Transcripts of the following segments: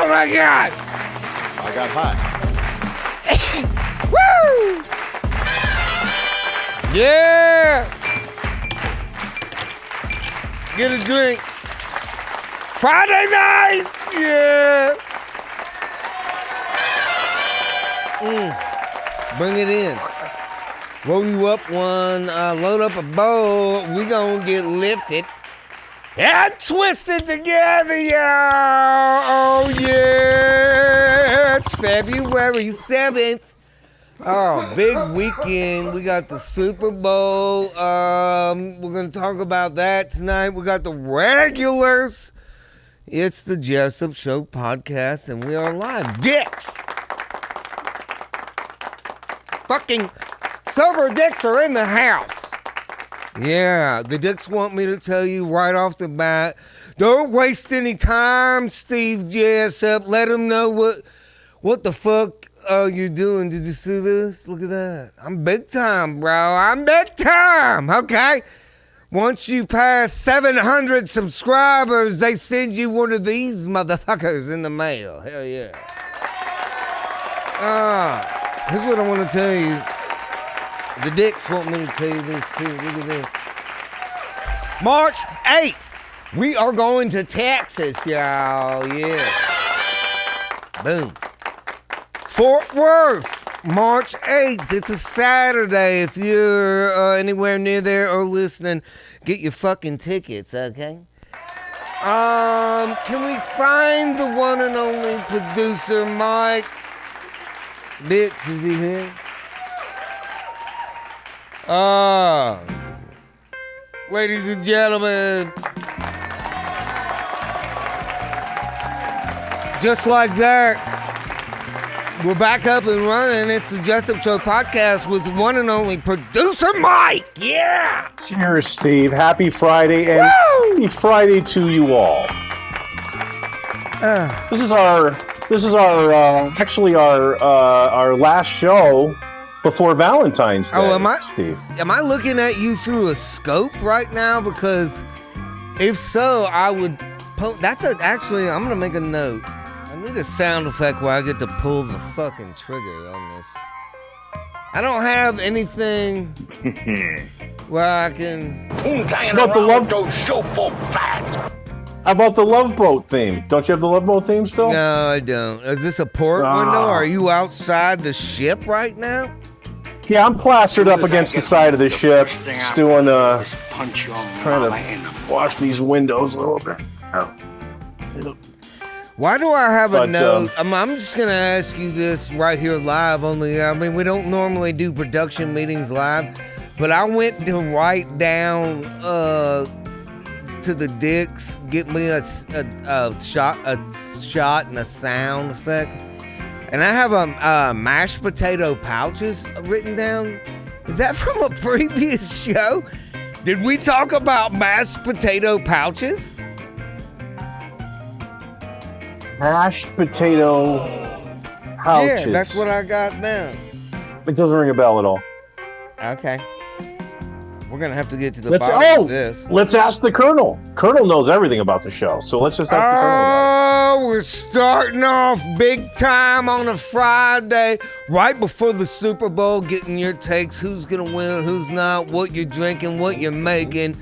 Oh my God! I got hot. Woo! Yeah! Get a drink. Friday night! Yeah! Bring it in. Roll you up one, load up a bowl. We gonna get lifted and twisted together, y'all. Oh yeah! It's February 7th. Oh, big weekend. We got the Super Bowl. We're going to talk about that tonight. We got the regulars. It's the Jessup Show podcast, and we are live. Dicks! Fucking sober dicks are in the house. Yeah, the dicks want me to tell you right off the bat, don't waste any time, Steve Jessup. Let them know what the fuck you're doing. Did you see this? Look at that. I'm big time, bro. I'm big time, okay? Once you pass 700 subscribers, they send you one of these motherfuckers in the mail. Hell yeah. Here's what I want to tell you. The dicks want me to tell you this too. Look at this. March 8th, we are going to Texas, y'all. Yeah. Boom. Fort Worth, March 8th. It's a Saturday. If you're anywhere near there or listening, get your fucking tickets, okay? Can we find the one and only producer, Mike? Dix, is he here? Ladies and gentlemen, just like that, we're back up and running. It's the Jessup Show podcast with one and only producer Mike. Yeah. Cheers, Steve. Happy Friday, and happy Friday to you all. This is our last show before Valentine's Day. Oh, Steve? Am I looking at you through a scope right now? Because if so, I would. Actually, I'm gonna make a note. I need a sound effect where I get to pull the fucking trigger on this. I don't have anything where I can. How about the Love Boat theme? Don't you have the Love Boat theme still? No, I don't. Is this a port window? Are you outside the ship right now? Yeah, I'm plastered up against the side of the ship, just doing trying to wash these windows a little bit. Why do I have a note? I'm just going to ask you this right here live only. I mean, we don't normally do production meetings live, but I went to write down to the dicks, get me a shot and a sound effect. And I have a mashed potato pouches written down. Is that from a previous show? Did we talk about mashed potato pouches? Mashed potato pouches. Yeah, that's what I got down. It doesn't ring a bell at all. Okay. We're going to have to get to the bottom of this. Let's ask the Colonel. Colonel knows everything about the show, so let's just ask the Colonel about it. We're starting off big time on a Friday, right before the Super Bowl, getting your takes, who's going to win, who's not, what you're drinking, what you're making.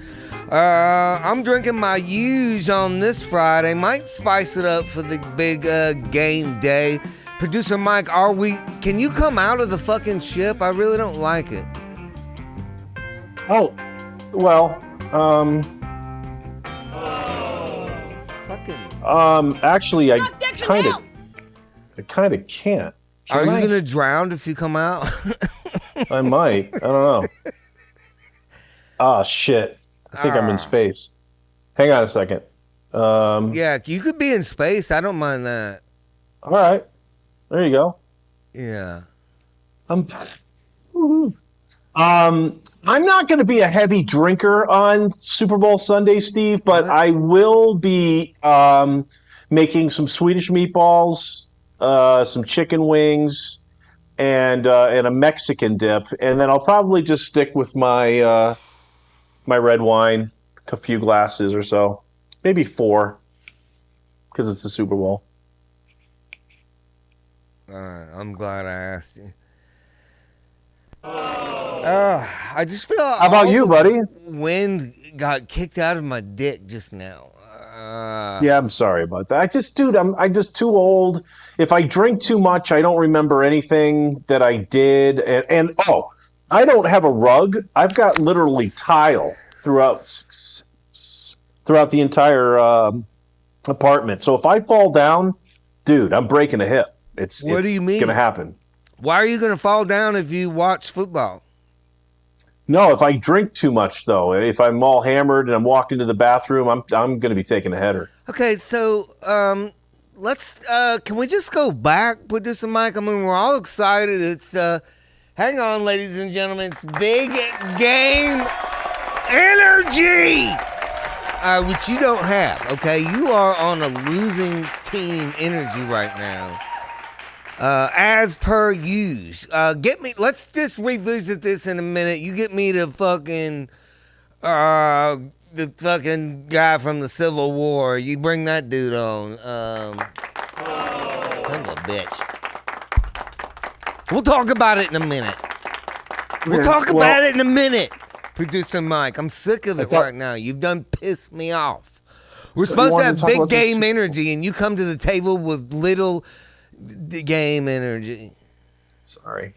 I'm drinking my Huge on this Friday. Might spice it up for the big game day. Producer Mike, can you come out of the fucking ship? I really don't like it. Oh, well, actually, I kind of can't. Are you gonna drown if you come out? I might. I don't know. Ah, shit. I think I'm in space. Hang on a second. Yeah, you could be in space. I don't mind that. All right. There you go. Yeah. I'm not going to be a heavy drinker on Super Bowl Sunday, Steve, but I will be making some Swedish meatballs, some chicken wings, and a Mexican dip, and then I'll probably just stick with my my red wine, a few glasses or so, maybe 4, because it's the Super Bowl. I'm glad I asked you. I just feel. How about you, buddy? Wind got kicked out of my dick just now. Yeah, I'm sorry about that. I'm just too old. If I drink too much, I don't remember anything that I did. And I don't have a rug. I've got literally tile throughout the entire apartment. So if I fall down, dude, I'm breaking a hip. What do you mean? It's gonna happen. Why are you gonna fall down if you watch football? No, if I drink too much, though, if I'm all hammered and I'm walking to the bathroom, I'm going to be taking a header. Okay, so let's can we just go back, Producer Mike? I mean, we're all excited. It's hang on, ladies and gentlemen, it's big game energy, which you don't have. Okay, you are on a losing team energy right now. As per usual. Let's just revisit this in a minute. You get me the fucking guy from the Civil War. You bring that dude on. Son of a bitch. We'll talk about it in a minute. Producer Mike. I'm sick of it right now. You've done pissed me off. We're supposed to have big game energy, and you come to the table with little game energy. Sorry.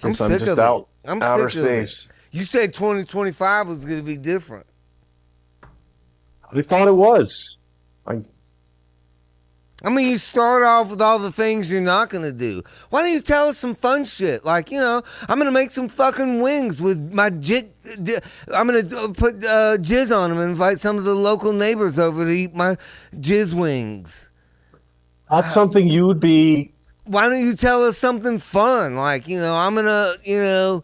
I'm sick of it. I'm outer sick of space. it. You said 2025 was going to be different. I thought it was. I mean, you start off with all the things you're not going to do. Why don't you tell us some fun shit? Like, I'm going to make some fucking wings with my I'm going to put jizz on them and invite some of the local neighbors over to eat my jizz wings. That's something you would be. Why don't you tell us something fun? Like, I'm going to,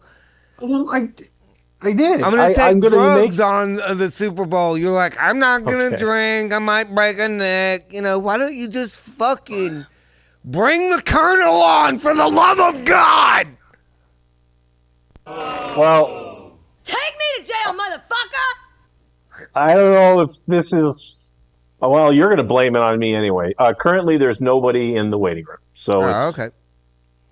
Well, I did. I'm going to take drugs on the Super Bowl. You're like, I'm not going to drink. I might break a neck. Why don't you just fucking bring the Colonel on for the love of God? Well. Take me to jail, motherfucker! I don't know if this is. Well, you're going to blame it on me anyway. Currently, there's nobody in the waiting room. So it's okay.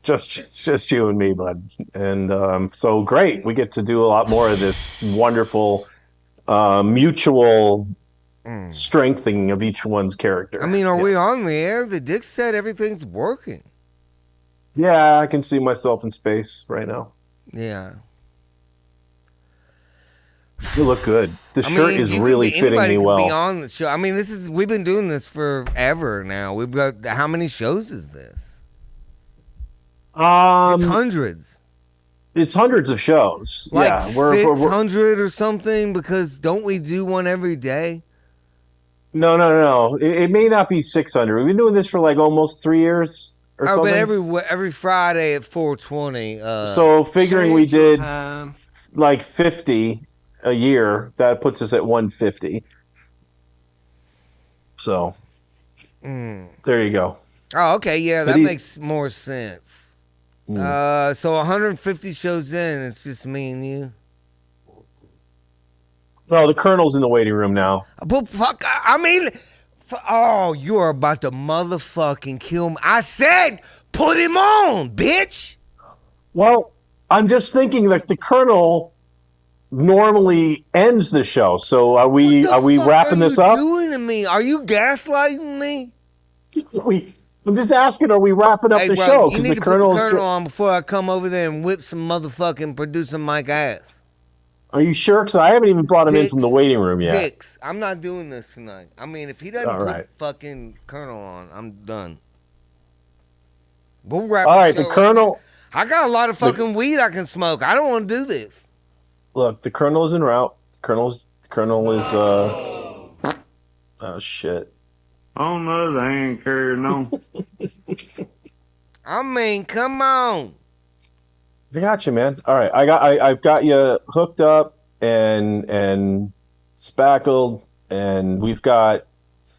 Just you and me, bud. And so great. We get to do a lot more of this wonderful mutual strengthening of each one's character. I mean, are we on the air? The Dick said everything's working. Yeah, I can see myself in space right now. Yeah. You look good. The shirt is really fitting me well. Be on the show. I mean, we've been doing this forever now. We've got, how many shows is this? It's hundreds. It's hundreds of shows. Like yeah, 600 or something, because don't we do one every day? No. It may not be 600. We've been doing this for like almost 3 years or something. But every Friday at 4:20. So figuring we did like 50 a year, that puts us at 150. So there you go. Oh, okay, yeah, that makes more sense. So 150 shows in, it's just me and you. No, the Colonel's in the waiting room now. But fuck, I mean, you are about to motherfucking kill me. I said, put him on, bitch. Well, I'm just thinking that the Colonel normally ends the show. So are we wrapping this up? What are you doing to me? Are you gaslighting me? I'm just asking, are we wrapping up the show? You need to put the Colonel on before I come over there and whip some motherfucking Producer Mike ass. Are you sure? Because I haven't even brought him in from the waiting room yet. Dicks, I'm not doing this tonight. I mean, if he doesn't put fucking Colonel on, I'm done. We'll wrap. All right, the Colonel. I got a lot of fucking weed I can smoke. I don't want to do this. Look, the Colonel is en route. Colonel is oh shit. On the other hand, carrying on. I mean, come on. I got you, man. All right, I've got you hooked up and spackled, and we've got.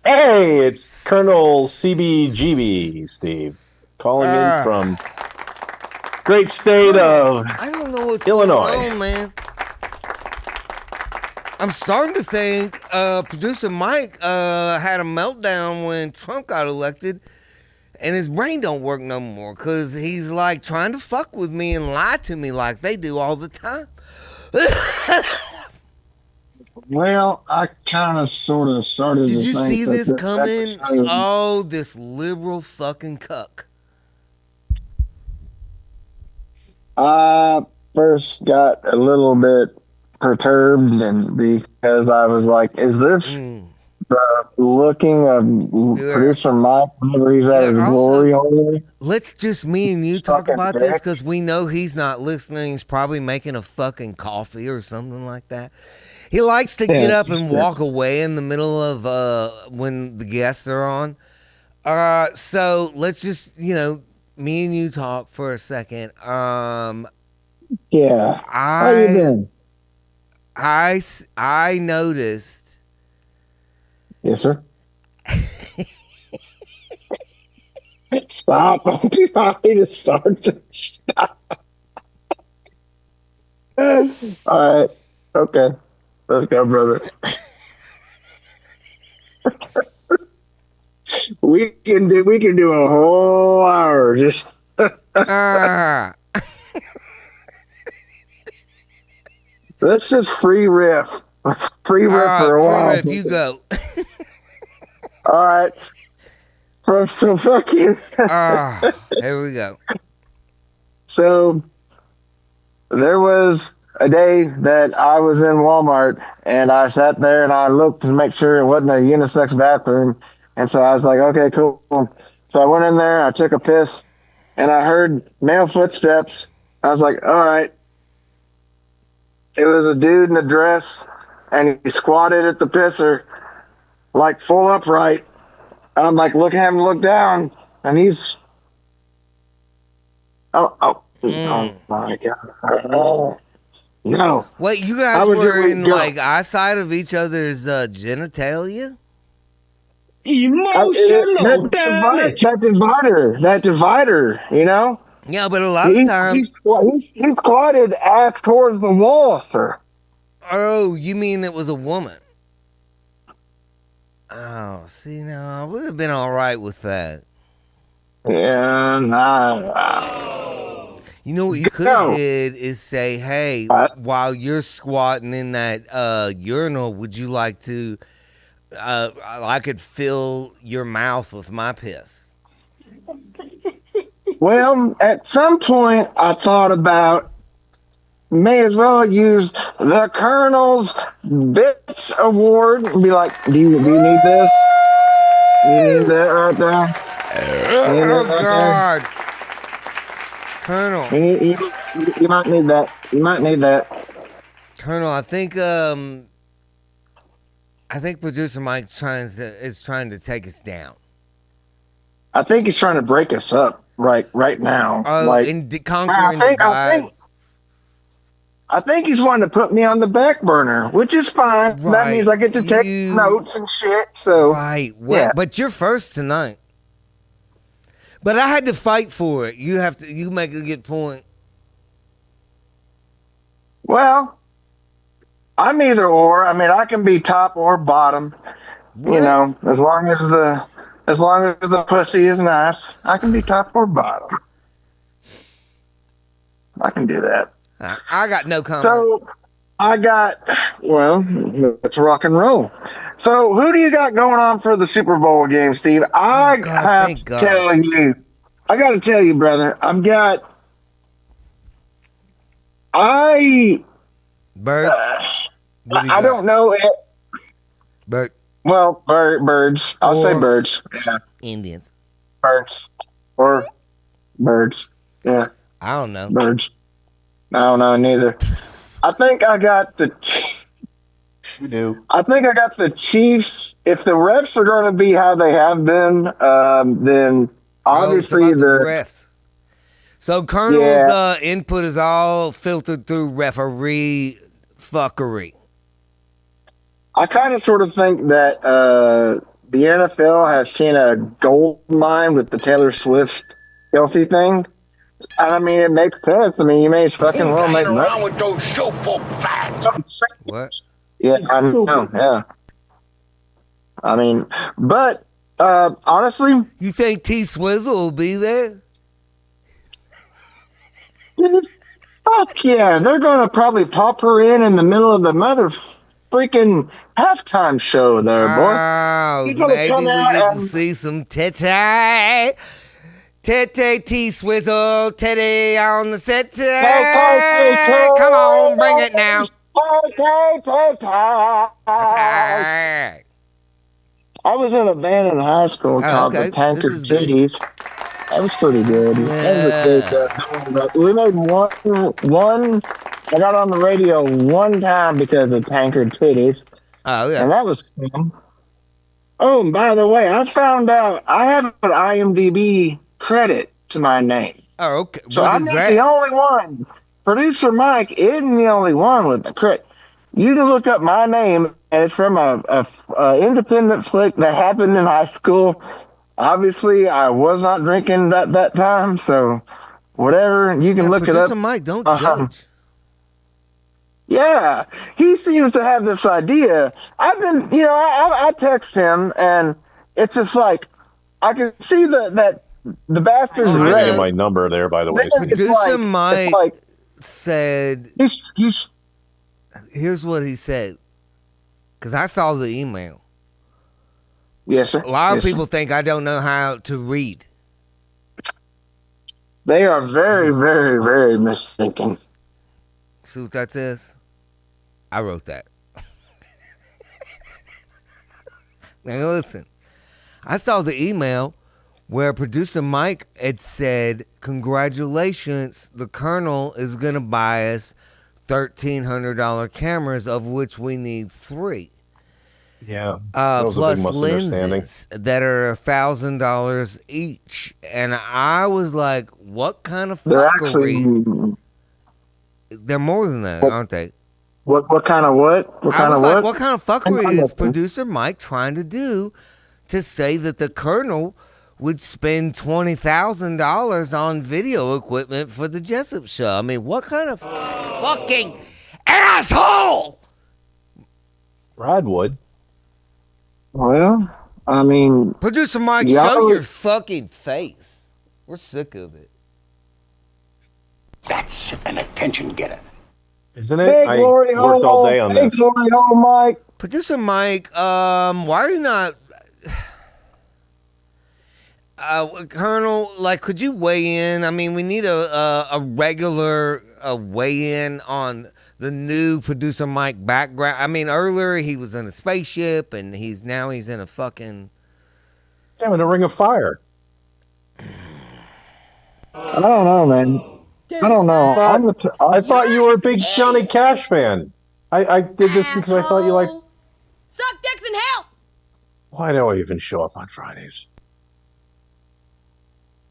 Hey, it's Colonel CBGB, Steve, calling in from great state of I don't know what's Illinois. going on, man. I'm starting to think Producer Mike had a meltdown when Trump got elected, And his brain don't work no more because he's like trying to fuck with me and lie to me like they do all the time. Well, I kind of sort of started Did to you think see that this coming? episode- Oh, this liberal fucking cuck. I first got a little bit perturbed, and because I was like, "Is this the looking of producer Mike whenever he's at his glory hole?" Let's just me and you talk Fucking about dick. this because we know he's not listening. He's probably making a fucking coffee or something like that. He likes to get up and walk away in the middle of when the guests are on. So let's just, me and you talk for a second. Yeah. How you been? I noticed. Yes, sir. Stop. I'm too happy to start to stop. All right. Okay. Let's go, brother. we can do a whole hour just let's just free riff. Free riff for a while. Free riff, you go. All right. So fucking Here we go. So there was a day that I was in Walmart and I sat there and I looked to make sure it wasn't a unisex bathroom. And so I was like, okay, cool. So I went in there, I took a piss, and I heard male footsteps. I was like, all right. It was a dude in a dress, and he squatted at the pisser, like full upright. And I'm like, look at him, look down, and he's... Oh my God. No. Wait, you guys were in like eyesight of each other's genitalia? Emotional damage. That divider, you know? Yeah, but a lot of times... He's squatted ass towards the wall, sir. Oh, you mean it was a woman? Oh, see, now I would have been all right with that. Yeah, You know what you could have did is say, hey, while you're squatting in that urinal, would you like to, I could fill your mouth with my piss. Well, at some point I thought about may as well use the Colonel's Bits Award and be like, do you need this? You need that right there? Oh, God. Colonel. You might need that. You might need that. Colonel, I think producer Mike is trying to take us down. I think he's trying to break us up right now. Oh, and conquer and divide. I think he's wanting to put me on the back burner, which is fine. Right. That means I get to take notes and shit. So right. Well, yeah. But you're first tonight. But I had to fight for it. You make a good point. Well, I'm either or. I mean, I can be top or bottom. What? You know, as long as the pussy is nice, I can be top or bottom. I can do that. I got no comment. So let's rock and roll. So who do you got going on for the Super Bowl game, Steve? I got to tell you, brother, Birds? I don't know it. Bird. Well, birds. I'll say birds. Yeah. Indians. Birds. Or birds. Yeah. I don't know. Birds. I don't know neither. I think I got the... You do. I think I got the Chiefs. If the refs are going to be how they have been, then obviously the refs. So Colonel's input is all filtered through referee fuckery. I kind of sort of think that the NFL has seen a gold mine with the Taylor Swift Kelsey thing. I mean, it makes sense. I mean, you may fucking well make money. With those show folk facts. What? Yeah, I know. Yeah. I mean, but Honestly, You think T Swizzle will be there? dude, fuck yeah. They're going to probably pop her in the middle of the mother freaking halftime show there, boy. Oh, She's going to maybe come we out get to and... see some Tete. Tete T Swizzle, Teddy on the set. Come on, bring it now. I was in a band in high school called the Tankard Titties. That was pretty good. We made one. I got on the radio one time because of Tankard Titties. Oh, yeah. And that was fun. Oh, and by the way, I found out I have an IMDb credit to my name. Oh, okay. So What I'm is not that? the only one. Producer Mike isn't the only one with the credit. You can look up my name, and it's from a independent flick that happened in high school. Obviously, I was not drinking at that time, so whatever. You can look it up. Producer Mike, don't judge. Yeah, he seems to have this idea. I've been, I text him, and it's just like I can see that the bastard's I'm ready. getting my number there, by the way. Producer Mike said, here's what he said, because I saw the email. Yes, sir. A lot of people think I don't know how to read. They are very, very, very mistaken. See what that says? I wrote that. Now listen, I saw the email where producer Mike had said, congratulations, the Colonel is going to buy us $1,300 cameras, of which we need 3. Yeah, that was a big plus misunderstanding. lenses that are $1,000 each. And I was like, what kind of fuckery? They're more than that, aren't they? What kind of what? What kind of what? What kind of fuckery is producer Mike trying to do to say that the Colonel would spend $20,000 on video equipment for the Jessup show? I mean, what kind of fucking asshole? Brad would. Well, I mean... Producer Mike, show your fucking face. We're sick of it. That's an attention getter. Isn't it? I worked all day on this. Glory hole, Mike. Producer Mike, why are you not... Colonel, like, could you weigh in? I mean, we need a regular weigh-in on the new producer Mike background. I mean, earlier he was in a spaceship, and he's in a fucking... Damn, in a ring of fire. I don't know, man. I don't know. I thought you were a big Johnny Cash fan. I did this because I thought you liked... Suck dicks in hell! Why do I even show up on Fridays?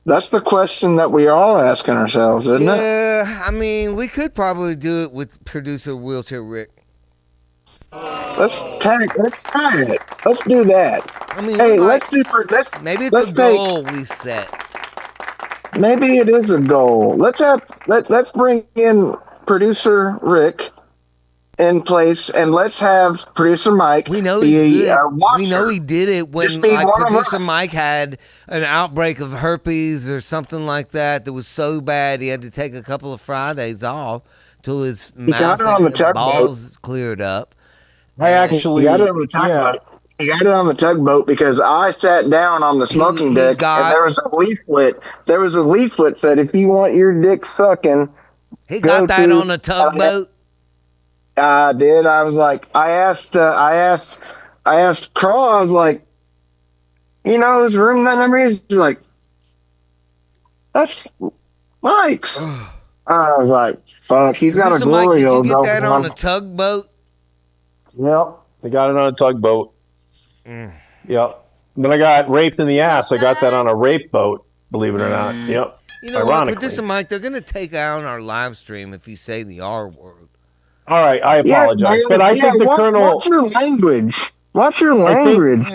That's the question that we are all asking ourselves, isn't it? Yeah, I mean, we could probably do it with producer Wheelchair Rick. Let's try it. Let's do that. I mean, hey, maybe it's a goal we set. Maybe it is a goal. Let's bring in producer Rick in place, and let's have producer Mike. We know he's good. We know he did it when producer Mike had an outbreak of herpes or something like that was so bad he had to take a couple of Fridays off till his mouth and balls cleared up. I actually got it on the tugboat. He got it on the tugboat because I sat down on the smoking deck and there was a leaflet. There was a leaflet said, "If you want your dick sucking, he got that on the tugboat." I did. I was like, I asked Crawl. I was like, his room number is? He's like, that's Mike's. I was like, fuck, he's got a glory hole. Did you get that on a tugboat? Yep, they got it on a tugboat. Yep. When I got raped in the ass, I got that on a rape boat, believe it or not. Yep. You know what, producer Mike, they're going to take out our live stream if you say the R word. All right, I apologize. But I think the Colonel... What's your language? What's your language?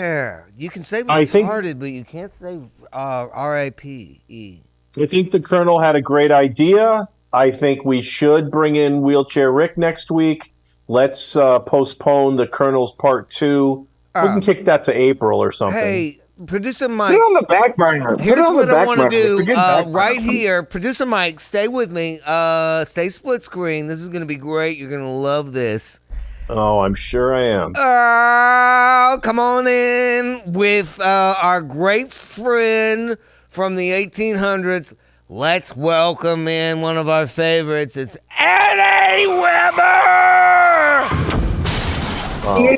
You can say retarded, but you can't say R-A-P-E. I think the Colonel had a great idea. I think we should bring in Wheelchair Rick next week. Let's postpone the Colonel's Part 2. We can kick that to April or something. Hey, Producer Put Mike. it on the back burner. Here's what I want to do It's a good back burner. right here. Producer Mike, stay with me. Stay split screen. This is going to be great. You're going to love this. Oh, I'm sure I am. Oh, come on in with our great friend from the 1800s. Let's welcome in one of our favorites. It's Eddie Weber! Oh.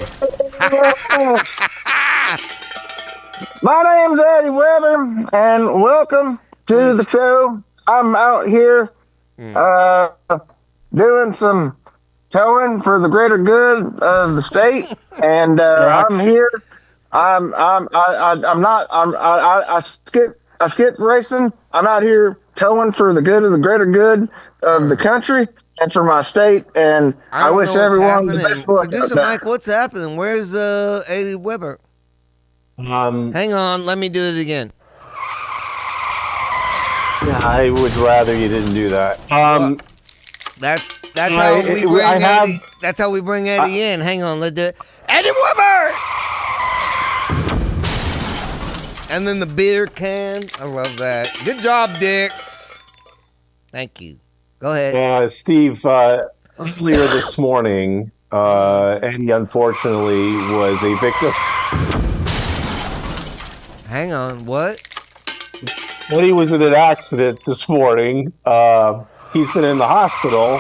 My name's Eddie Weber, and welcome to the show. I'm out here doing some towing for the greater good of the state, and I'm here. I skip racing. I'm out here towing for the good of the greater good of the country and for my state, and I wish everyone the best luck. Producer Mike, what's happening? Where's Eddie Weber? Hang on, let me do it again. Yeah, I would rather you didn't do that. That's how we bring Eddie. That's how we bring Eddie in. Hang on, let's do it. Eddie Weber. And then the beer can. I love that. Good job, Dix. Thank you. Go ahead. Steve, earlier this morning, Eddie unfortunately was a victim. Hang on, what? Eddie was in an accident this morning. He's been in the hospital.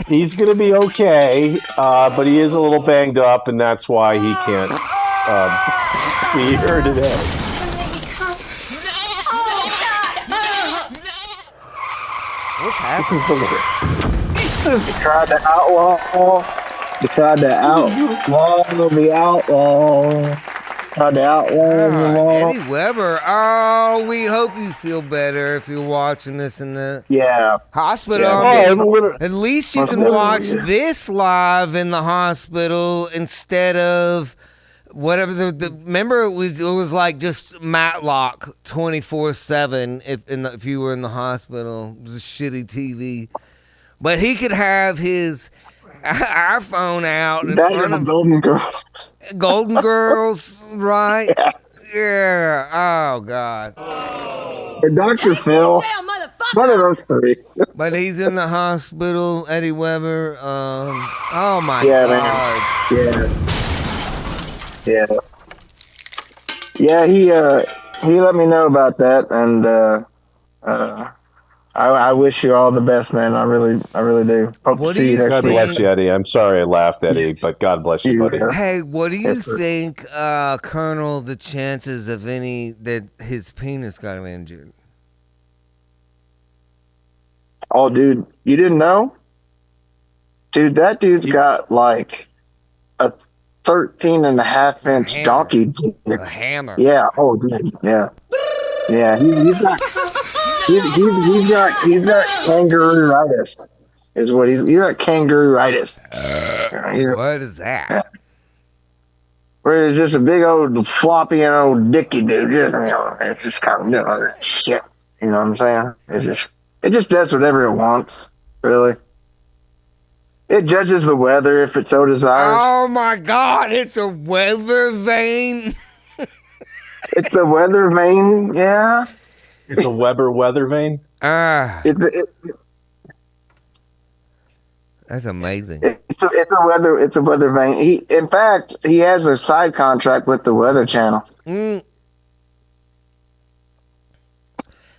He's going to be okay, but he is a little banged up, and that's why he can't be here today. What's happening? This is they tried to outlaw. They tried to outlaw the outlaw. Tried to outlaw. Eddie Weber. Oh, we hope you feel better if you're watching this in the hospital. Yeah. At least you can watch this live in the hospital instead of whatever the remember it was like just Matlock 24/7 if you were in the hospital. It was a shitty TV, but he could have his iPhone out in front of Golden Girls. Golden Girls, right? Yeah. Oh God. Or Dr. Phil. Jail, motherfucker! One of those three. But he's in the hospital, Eddie Weber. Oh my Yeah, God. man. Yeah. Yeah, he let me know about that, and I wish you all the best, man. I really do. Hope What to do see you you next God week. bless you, Eddie. I'm sorry I laughed, Eddie, but God bless you, buddy. Hey, what do you Yes, sir. think, Colonel, the chances of any that his penis got injured? Oh, dude, you didn't know? Dude, that dude's got like a 13.5-inch Hammer. donkey dick. A hammer. Yeah. Oh, dude. Yeah. Yeah. He's got kangaroo-itis. Is what he's got kangaroo-itis. What is that? Where it's just a big old floppy and old dicky dude. It's just kind of shit. You know what I'm saying? It just does whatever it wants. Really. It judges the weather if it so desires. Oh my God! It's a weather vane. It's a weather vane, yeah. It's a Weber weather vane. That's amazing. It's a weather vane. In fact, he has a side contract with the Weather Channel.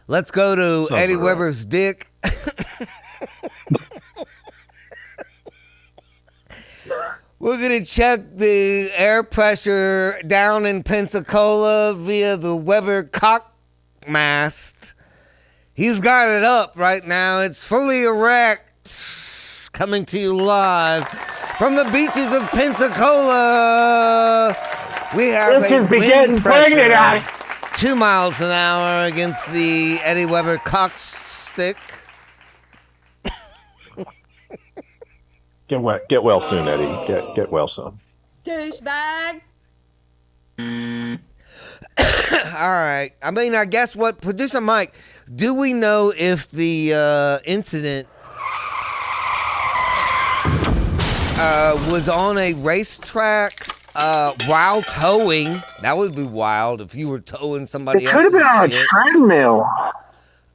Let's go to Sounds Eddie right. Weber's dick. We're going to check the air pressure down in Pensacola via the Weber cock mast. He's got it up right now. It's fully erect. Coming to you live from the beaches of Pensacola. We have This a is be wind getting pressure pregnant out. of 2 miles an hour against the Eddie Weber cock stick. Get well soon, Eddie. Get well soon. Douchebag! All right. I mean, I guess what, Producer Mike, do we know if the incident was on a racetrack while towing. That would be wild if you were towing somebody It could have else's been on a shit. treadmill.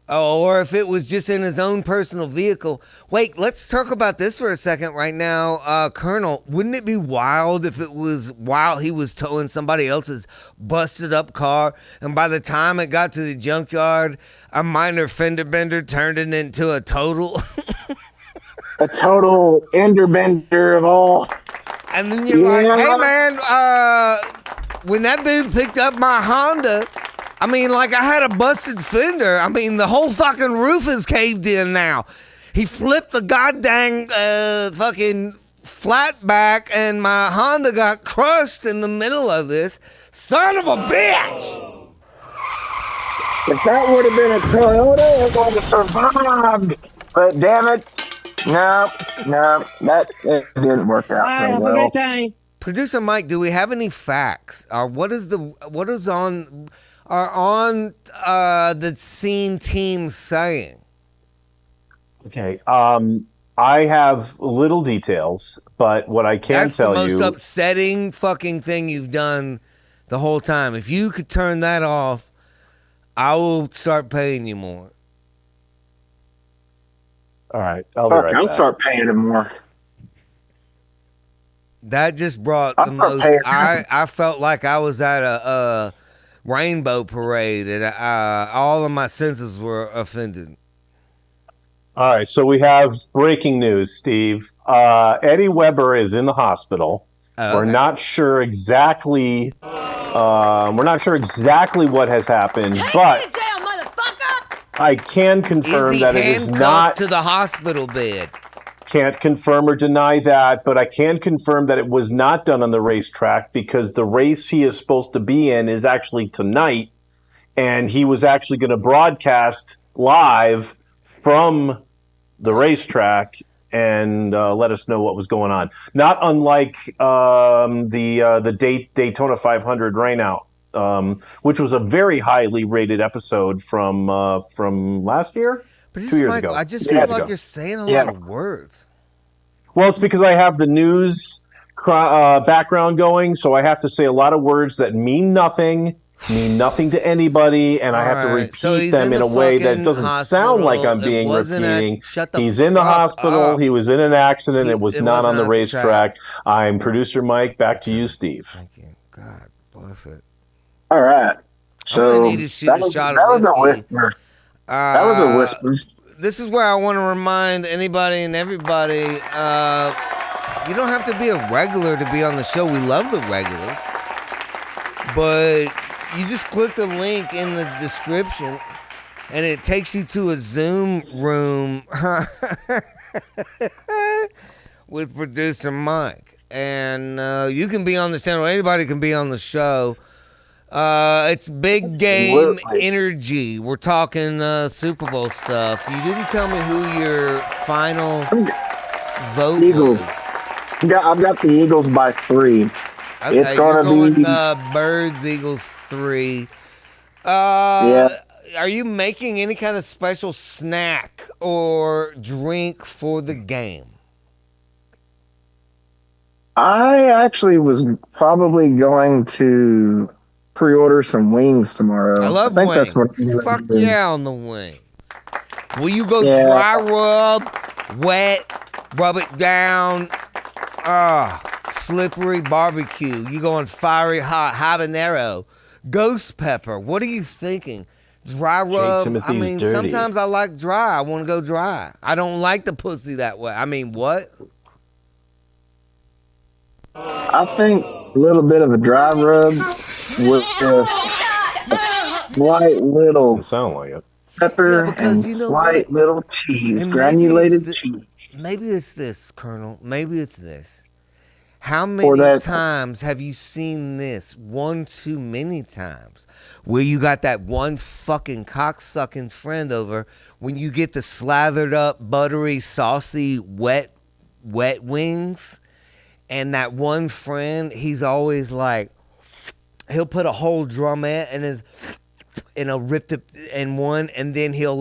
Oh, or if it was just in his own personal vehicle. Wait, let's talk about this for a second right now. Colonel, wouldn't it be wild if it was while he was towing somebody else's busted up car, and by the time it got to the junkyard, a minor fender bender turned it into a total? A total ender bender of all. And then you're like, hey man, when that dude picked up my Honda, I mean, like, I had a busted fender. I mean, the whole fucking roof is caved in now. He flipped the goddamn fucking flat back, and my Honda got crushed in the middle of this. Son of a bitch! If that would have been a Toyota, it would have survived. But damn it, no, that it didn't work out very well. Producer Mike, do we have any facts? What is on the scene team saying? Okay. I have little details, but what I can tell you... That's the most upsetting fucking thing you've done the whole time. If you could turn that off, I will start paying you more. All right. I'll be right back. I'll start paying him more. That just brought the most... I felt like I was at a rainbow parade, and all of my senses were offended. All right, so we have breaking news, Steve. Eddie Weber is in the hospital. Okay. We're not sure exactly. What has happened, Take but me to jail, motherfucker! I can confirm that it is not. To the hospital bed. Can't confirm or deny that, but I can confirm that it was not done on the racetrack, because the race he is supposed to be in is actually tonight, and he was actually going to broadcast live from the racetrack and let us know what was going on. Not unlike the Daytona 500 rainout, which was a very highly rated episode from last year. But 2 years Mike, ago. I just feel like you're saying a lot of words. Well, it's because I have the news background going, so I have to say a lot of words that mean nothing to anybody, and I have to repeat them in a way that doesn't sound like I'm being repeating. He's in the hospital. He was in an accident. It was not on the racetrack. I'm producer Mike. Back to you, Steve. Thank you. God bless it. All right. So that was a whisper. That was a whisper. This is where I want to remind anybody and everybody, you don't have to be a regular to be on the show. We love the regulars. But you just click the link in the description, and it takes you to a Zoom room with producer Mike. And you can be on the channel. Anybody can be on the show. It's big game energy. We're talking Super Bowl stuff. You didn't tell me who your final vote Eagles. was. I've got the Eagles by 3. Okay, it's going to be Birds, Eagles 3. Yeah. Are you making any kind of special snack or drink for the game? I actually was probably going to pre-order some wings tomorrow. I love think wings. That's what I'm Fuck doing. yeah on the wings. Will you go dry rub, wet, rub it down? Slippery barbecue. You going fiery hot habanero, ghost pepper. What are you thinking? Dry rub. I mean, dirty. Sometimes I like dry. I want to go dry. I don't like the pussy that way. I mean, what? I think a little bit of a dry rub with a slight little Doesn't sound like it. pepper and you know slight what? little cheese, And granulated cheese. Maybe it's this, Colonel. Maybe it's this. How many times have you seen this? One too many times. Where you got that one fucking cocksucking friend over when you get the slathered up, buttery, saucy, wet wings. And that one friend, he's always like, he'll put a whole drumette and he'll rip it in one, and then he'll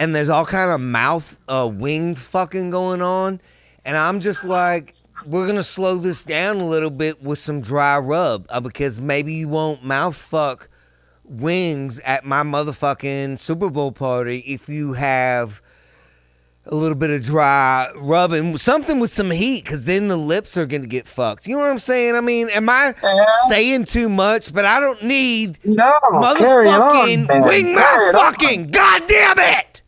and there's all kind of mouth wing fucking going on, and I'm just like, we're gonna slow this down a little bit with some dry rub because maybe you won't mouth fuck wings at my motherfucking Super Bowl party if you have a little bit of dry rubbing, something with some heat, because then the lips are going to get fucked. You know what I'm saying? I mean, am I saying too much? But I don't need motherfucking wing mouth fucking. God damn it!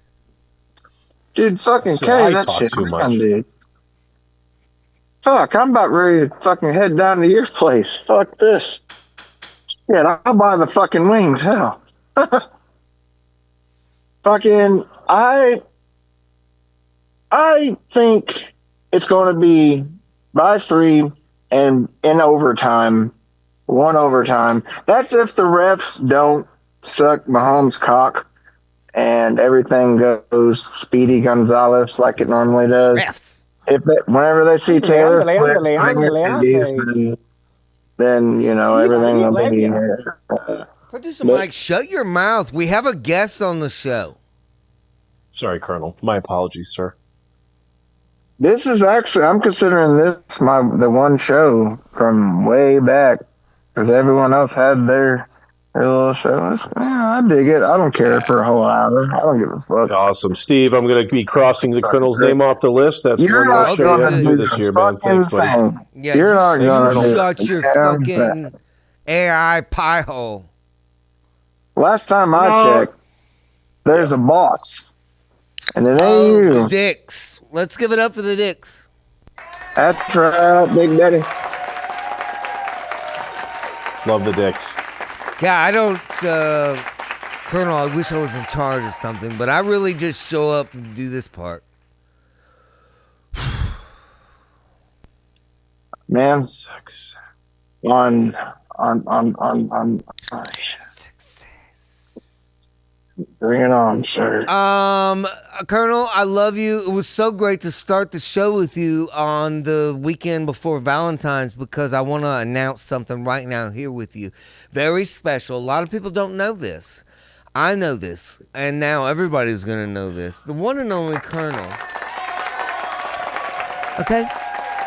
Dude, fucking See, carry I that talk shit too on, much. dude. Fuck, I'm about ready to fucking head down to your place. Fuck this. Shit, I'll buy the fucking wings. Hell. Fucking, I think it's going to be by 3 and in overtime, 1 overtime. That's if the refs don't suck Mahomes' cock and everything goes Speedy Gonzalez like it normally does. Refs. Whenever they see Taylor Swift swing her titties, then you know everything will be. Producer Mike, shut your mouth. We have a guest on the show. Sorry, Colonel. My apologies, sir. This is actually, I'm considering this the one show from way back, because everyone else had their little show. I dig it. I don't care for a whole hour. I don't give a fuck. Awesome. Steve, I'm going to be crossing the Colonel's name off the list. That's You're one more not show you have gonna to do this year, man. Thanks, buddy. Yeah, You're not gonna do shut it. your fucking AI pie hole. Last time I checked, there's a boss, and it ain't you. The dicks. Let's give it up for the dicks. That's right, Big Daddy. Love the dicks. Yeah, I don't, Colonel, I wish I was in charge of something, but I really just show up and do this part. Man, Success. on bring it on, sir. Colonel, I love you. It was so great to start the show with you on the weekend before Valentine's, because I want to announce something right now here with you. Very special. A lot of people don't know this. I know this, and now everybody's going to know this. The one and only Colonel. Okay?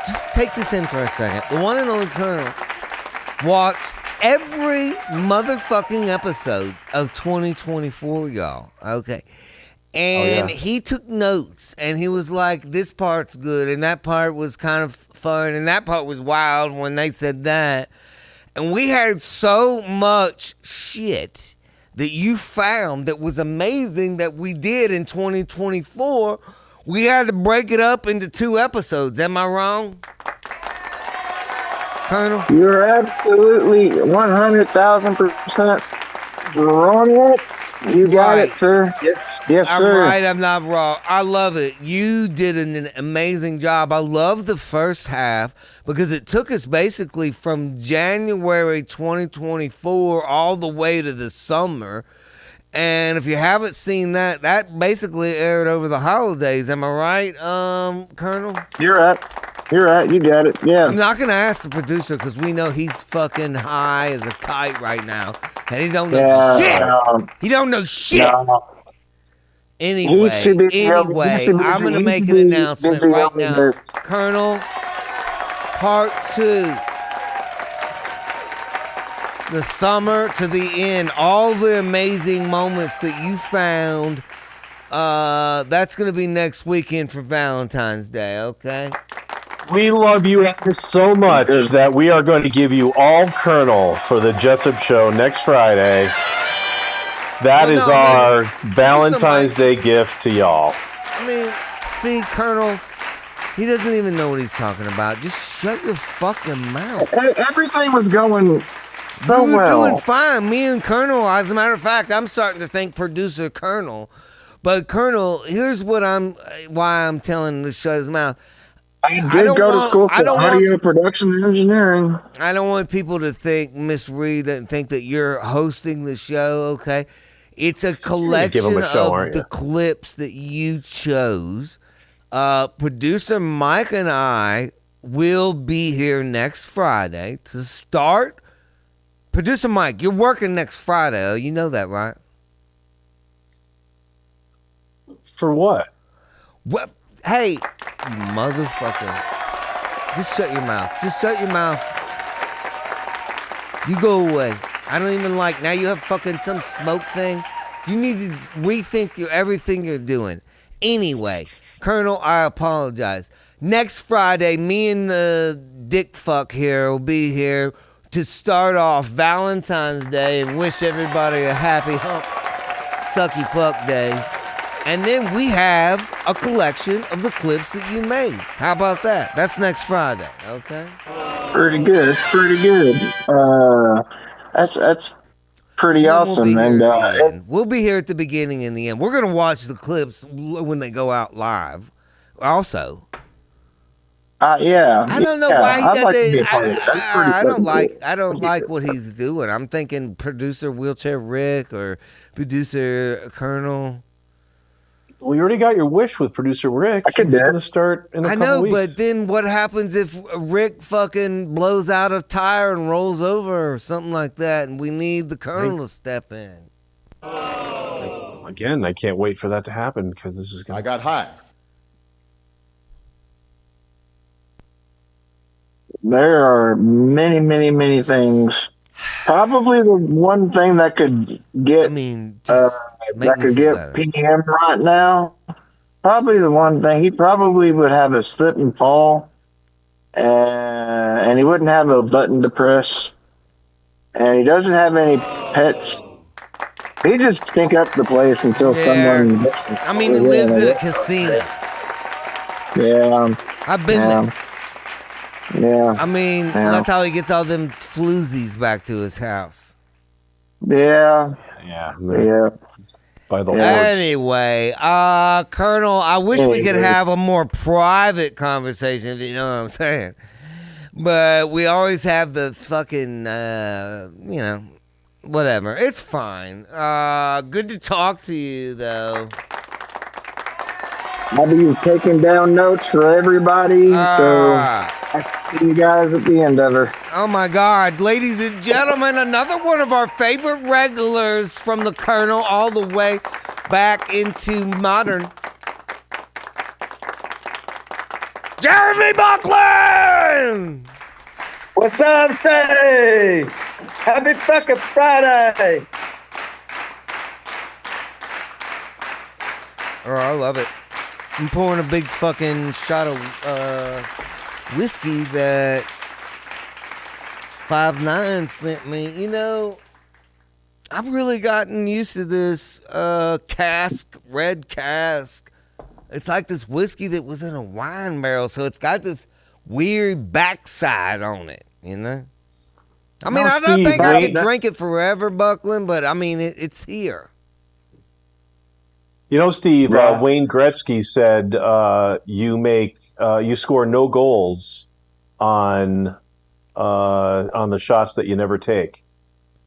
Just take this in for a second. The one and only Colonel watched every motherfucking episode of 2024, y'all. Okay. And he took notes, and he was like, this part's good, and that part was kind of fun, and that part was wild when they said that. And we had so much shit that you found that was amazing that we did in 2024. We had to break it up into 2 episodes. Am I wrong, Colonel? You're absolutely 100,000% wrong. You got it, sir. Yes, I'm sir. right, I'm not wrong. I love it. You did an amazing job. I love the first half because it took us basically from January 2024 all the way to the summer. And if you haven't seen that, that basically aired over the holidays. Am I right, Colonel? You're right. You got it. Yeah. I'm not going to ask the producer because we know he's fucking high as a kite right now. And he don't know shit. He don't know shit. No. Anyway, I'm going to make an announcement right now. Colonel, part 2. The summer to the end. All the amazing moments that you found. That's going to be next weekend for Valentine's Day, okay? We love you so much that we are going to give you all Colonel for the Jessup Show next Friday. That is our Valentine's Day gift to y'all. I mean, see, Colonel, he doesn't even know what he's talking about. Just shut your fucking mouth. Everything was going so we were well. doing fine. Me and Colonel, as a matter of fact, I'm starting to think producer Colonel. But Colonel, here's why I'm telling him to shut his mouth. I did go to school for audio production and engineering. I don't want people to misread and think that you're hosting the show, okay? It's a collection of the clips that you chose. Producer Mike and I will be here next Friday to start. Producer Mike, you're working next Friday. You know that, right? For what? What? Hey, you motherfucker. Just shut your mouth. Just shut your mouth. You go away. I don't even like, now you have fucking some smoke thing. You need to rethink everything you're doing. Anyway, Colonel, I apologize. Next Friday, me and the dick fuck here will be here to start off Valentine's Day and wish everybody a happy hump sucky fuck day. And then we have a collection of the clips that you made. How about that? That's next Friday, okay? Pretty good. It's pretty good. That's pretty awesome. We'll be here at the beginning and the end. We're gonna watch the clips when they go out live. Also. Yeah. I don't know why he does it. I don't cool. like what he's doing. I'm thinking producer Wheelchair Rick or producer Colonel. Well, you already got your wish with producer Rick. He's going to start in a couple weeks. But then what happens if Rick fucking blows out a tire and rolls over or something like that, and we need the Colonel to step in? Again, I can't wait for that to happen because this is going. I got high. There are many, many, many things. Probably the one thing that could get PM right now. Probably the one thing he probably would have a slip and fall, and he wouldn't have a button to press, and he doesn't have any pets. He just stink up the place until someone. I mean, he lives in a casino. Yeah, I've been there. Yeah. I mean, that's how he gets all them floozies back to his house. Yeah. By the Lord. Anyway, Colonel, I wish we could have a more private conversation, if you know what I'm saying. But we always have the fucking, whatever. It's fine. Good to talk to you, though. I'll be taking down notes for everybody, so I'll see you guys at the end of her. Oh my God, ladies and gentlemen, another one of our favorite regulars from the Colonel all the way back into modern. Jeremy Buckland! What's up, Friday? Happy fucking Friday! Oh, I love it. I'm pouring a big fucking shot of whiskey that 5'9" sent me. You know, I've really gotten used to this red cask. It's like this whiskey that was in a wine barrel, so it's got this weird backside on it, you know? I mean, I don't think I could drink it forever, Buckland, but I mean, it's here. You know, Steve, Wayne Gretzky said you score no goals on the shots that you never take.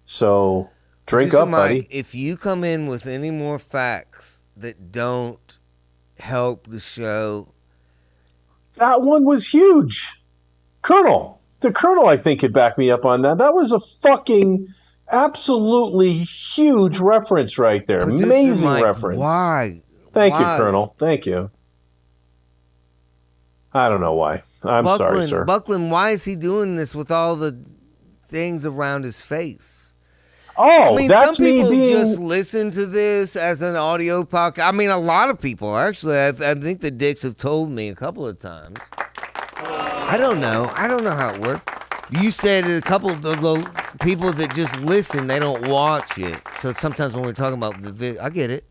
So drink up, buddy. If you come in with any more facts that don't help the show. That one was huge. The Colonel, I think, could back me up on that. That was a fucking absolutely huge reference right there. Producer Amazing Mike, reference. Why? Thank you, Colonel. Thank you. I don't know why. I'm sorry, sir. Buckland, why is he doing this with all the things around his face? Oh, I mean, that's some people me being... just listen to this as an audio podcast. I mean, a lot of people, actually. I think the dicks have told me a couple of times. I don't know how it works. You said a couple of the people that just listen, they don't watch it. So sometimes when we're talking about the video, I get it.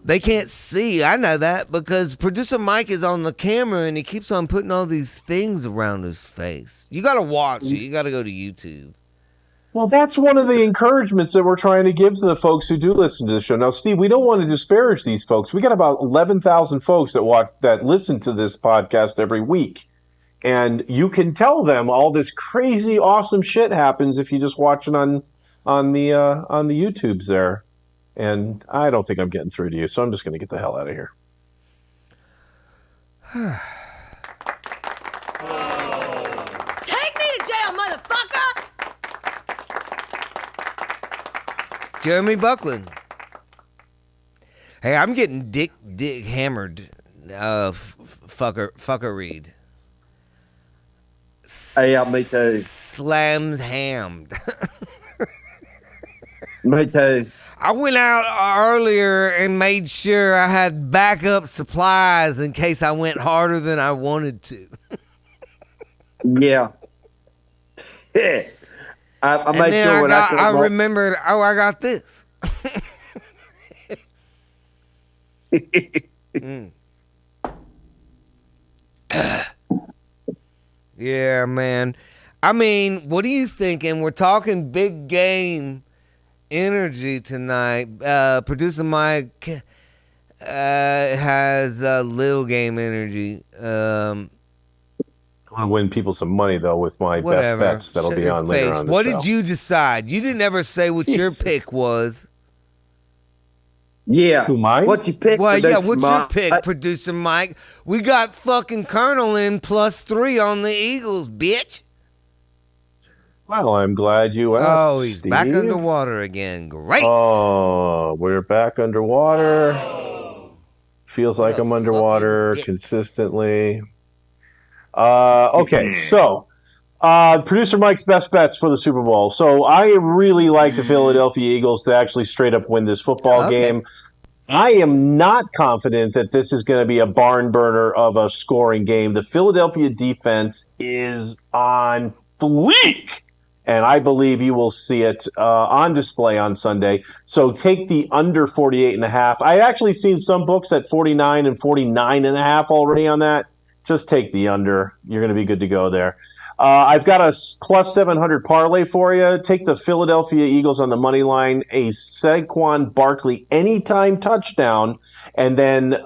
They can't see. I know that because producer Mike is on the camera and he keeps on putting all these things around his face. You got to watch it. You got to go to YouTube. Well, that's one of the encouragements that we're trying to give to the folks who do listen to the show. Now, Steve, we don't want to disparage these folks. We got about 11,000 folks that listen to this podcast every week. And you can tell them all this crazy, awesome shit happens if you just watch it on the YouTubes there. And I don't think I'm getting through to you, so I'm just going to get the hell out of here. Take me to jail, motherfucker! Jeremy Buckland. Hey, I'm getting dick hammered. Fucker read. Hey, yeah, me too. Slams hammed. Me too. I went out earlier and made sure I had backup supplies in case I went harder than I wanted to. Yeah. I made sure when I remembered, I got this. Yeah, man. I mean, what are you thinking? We're talking big game energy tonight. Producer Mike has little game energy. I want to win people some money, though, with my Whatever. best bets that'll Shut be your on later face. on the What show. did you decide? You didn't ever say what your pick was. Yeah. Who, mine? What's your pick? Well, yeah, Producer what's your Mike? pick, Producer Mike? We got fucking Colonel in +3 on the Eagles, bitch. Well, I'm glad you asked, Oh, he's Steve. back underwater again. Great. Oh, we're back underwater. Feels like I'm underwater dick. consistently. Okay, so Producer Mike's best bets for the Super Bowl. So I really like the Philadelphia Eagles to actually straight up win this football game. I am not confident that this is going to be a barn burner of a scoring game. The Philadelphia defense is on fleek, and I believe you will see it on display on Sunday. So take the under 48.5. I actually seen some books at 49 and 49.5 already on that. Just take the under. You're going to be good to go there. I've got a +700 parlay for you. Take the Philadelphia Eagles on the money line, a Saquon Barkley anytime touchdown, and then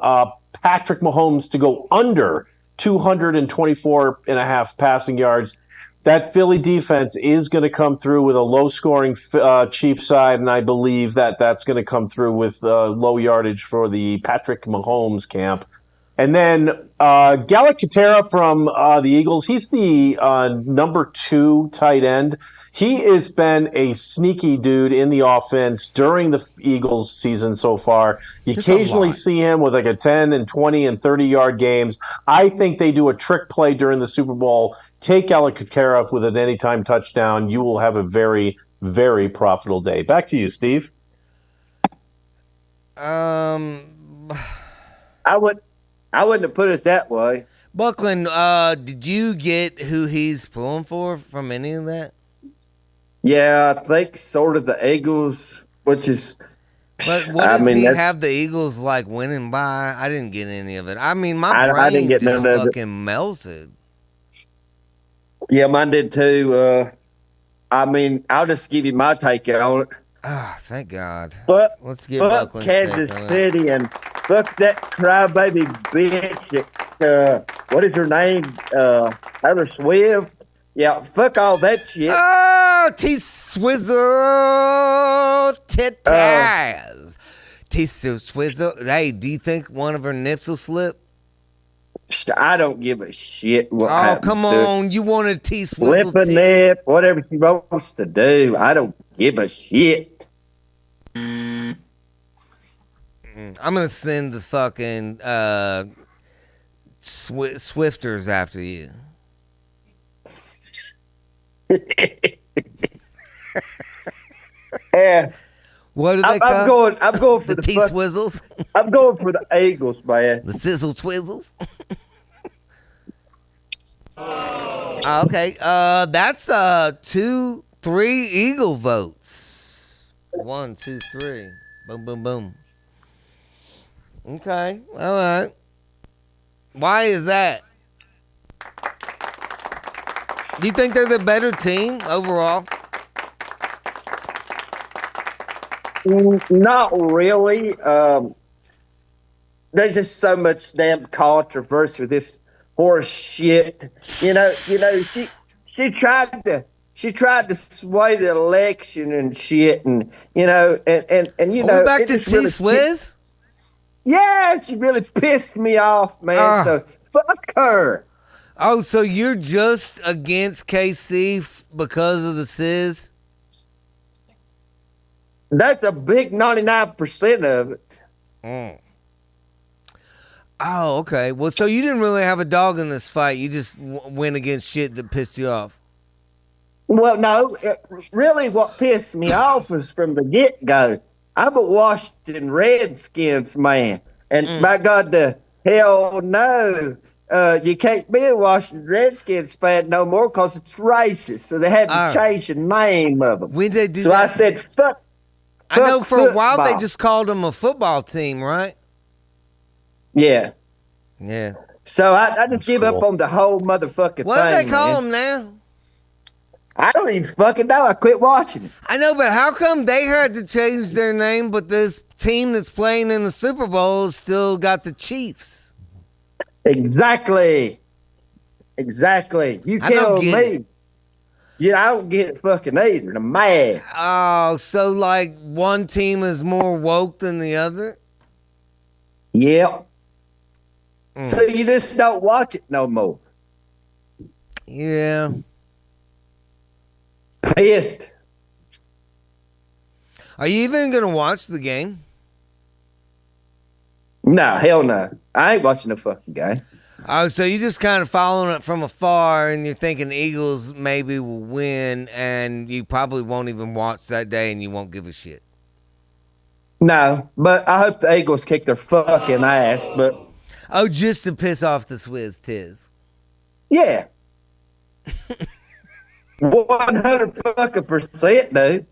Patrick Mahomes to go under 224.5 passing yards. That Philly defense is going to come through with a low-scoring Chiefs side, and I believe that that's going to come through with low yardage for the Patrick Mahomes camp. And then Galacatera from the Eagles, he's the number 2 tight end. He has been a sneaky dude in the offense during the Eagles season so far. You occasionally see him with like a 10 and 20 and 30-yard games. I think they do a trick play during the Super Bowl. Take Galacatera with an anytime touchdown. You will have a very, very profitable day. Back to you, Steve. I wouldn't have put it that way. Buckland, did you get who he's pulling for from any of that? Yeah, I think sort of the Eagles, which is. But what does he have the Eagles like winning by? I didn't get any of it. I mean, my brain I didn't get just none of it. fucking melted. Yeah, mine did too. I mean, I'll just give you my take on it. Ah, thank God. But Let's get fuck Buckland's Kansas take on it. City and fuck that crybaby bitch. What is her name? Taylor Swift. Yeah, fuck all that shit. Oh, T-Swizzle Titaz. T-Swizzle. Hey, do you think one of her nips will slip? I don't give a shit what Oh, happens come to on. You want a T-Swizzle Lip a T? nip, whatever she wants to do. I don't give a shit. I'm going to send the fucking Swifters after you. Yeah. What do they call? I'm going for the the T-Swizzles? I'm going for the Eagles, man. The Sizzle Twizzles? Okay. That's 2, 3 Eagle votes. 1, 2, 3. Boom, boom, boom. Okay. All right. Why is that? Do you think they're the better team overall? Not really. There's just so much damn controversy with this horse shit. You know. She tried to sway the election and shit, and you know. Are we back to just really T-Swizz? Yeah, she really pissed me off, man. So fuck her. Oh, so you're just against KC because of the Sizz? That's a big 99% of it. Mm. Oh, okay. Well, so you didn't really have a dog in this fight. You just went against shit that pissed you off. Well, no, really what pissed me off was from the get-go. I'm a Washington Redskins man. And by God, the hell no. You can't be a Washington Redskins fan no more because it's racist. So they had to change the name of them. When they do so that, I said, fuck. I know for a while they football. just called them a football team, right? Yeah. Yeah. So I just give up on the whole motherfucking thing. What do they call man. them now? I don't even fucking know. I quit watching it. I know, but how come they had to change their name, but this team that's playing in the Super Bowl still got the Chiefs? Exactly. You tell me. Yeah, I don't get it fucking either. I'm mad. Oh, so like one team is more woke than the other? Yep. So you just don't watch it no more. Yeah. Pissed. Are you even going to watch the game? No, hell no. I ain't watching the fucking game. Oh, so you just kind of following it from afar and you're thinking Eagles maybe will win and you probably won't even watch that day and you won't give a shit. No, but I hope the Eagles kick their fucking ass, but... Oh, just to piss off the Swizz Tiz. Yeah. 100%, dude.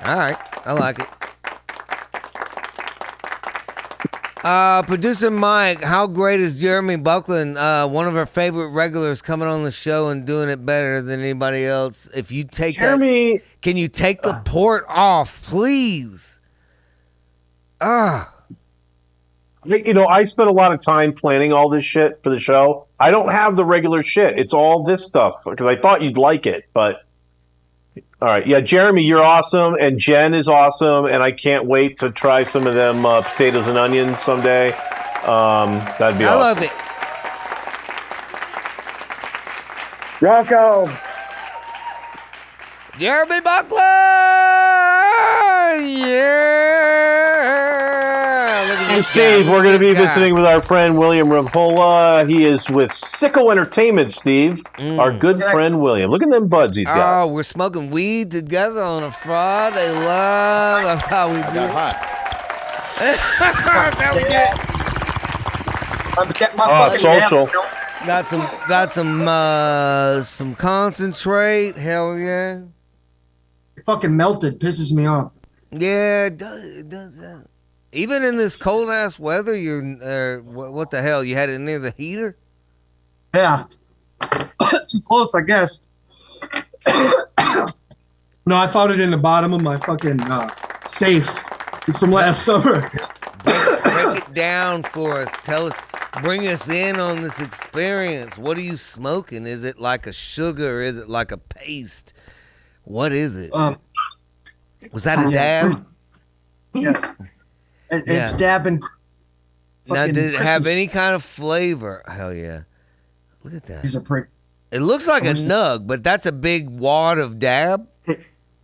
All right. I like it. Producer Mike, how great is Jeremy Buckland, one of our favorite regulars, coming on the show and doing it better than anybody else? If you take Jeremy, can you take the port off, please? You know, I spent a lot of time planning all this shit for the show. I don't have the regular shit. It's all this stuff because I thought you'd like it. But all right, yeah, Jeremy, you're awesome, and Jen is awesome, and I can't wait to try some of them potatoes and onions someday. That'd be awesome. I love it. Rocco. Jeremy Buckland! Yeah! Look at Hey, this Steve, guy. we're Look going at to be this guy. visiting with our friend William Ravola. He is with Sicko Entertainment, Steve. Our good friend William. Look at them buds he's got. Oh, we're smoking weed together on a Friday. Love. That's how we do it. That's how we do it. Social. Got some concentrate. Hell yeah. Fucking melted. Pisses me off. Yeah, it does that. Even in this cold ass weather, you're what the hell? You had it near the heater? Yeah. Too close, I guess. No, I found it in the bottom of my fucking safe. It's from last summer. Break it down for us. Tell us. Bring us in on this experience. What are you smoking? Is it like a sugar? Is it like a paste? What is it? Was that a dab? Yeah. It's dabbing. Now, did it have any kind of flavor? Hell yeah. Look at that. These are pretty. It looks like a nug, but that's a big wad of dab.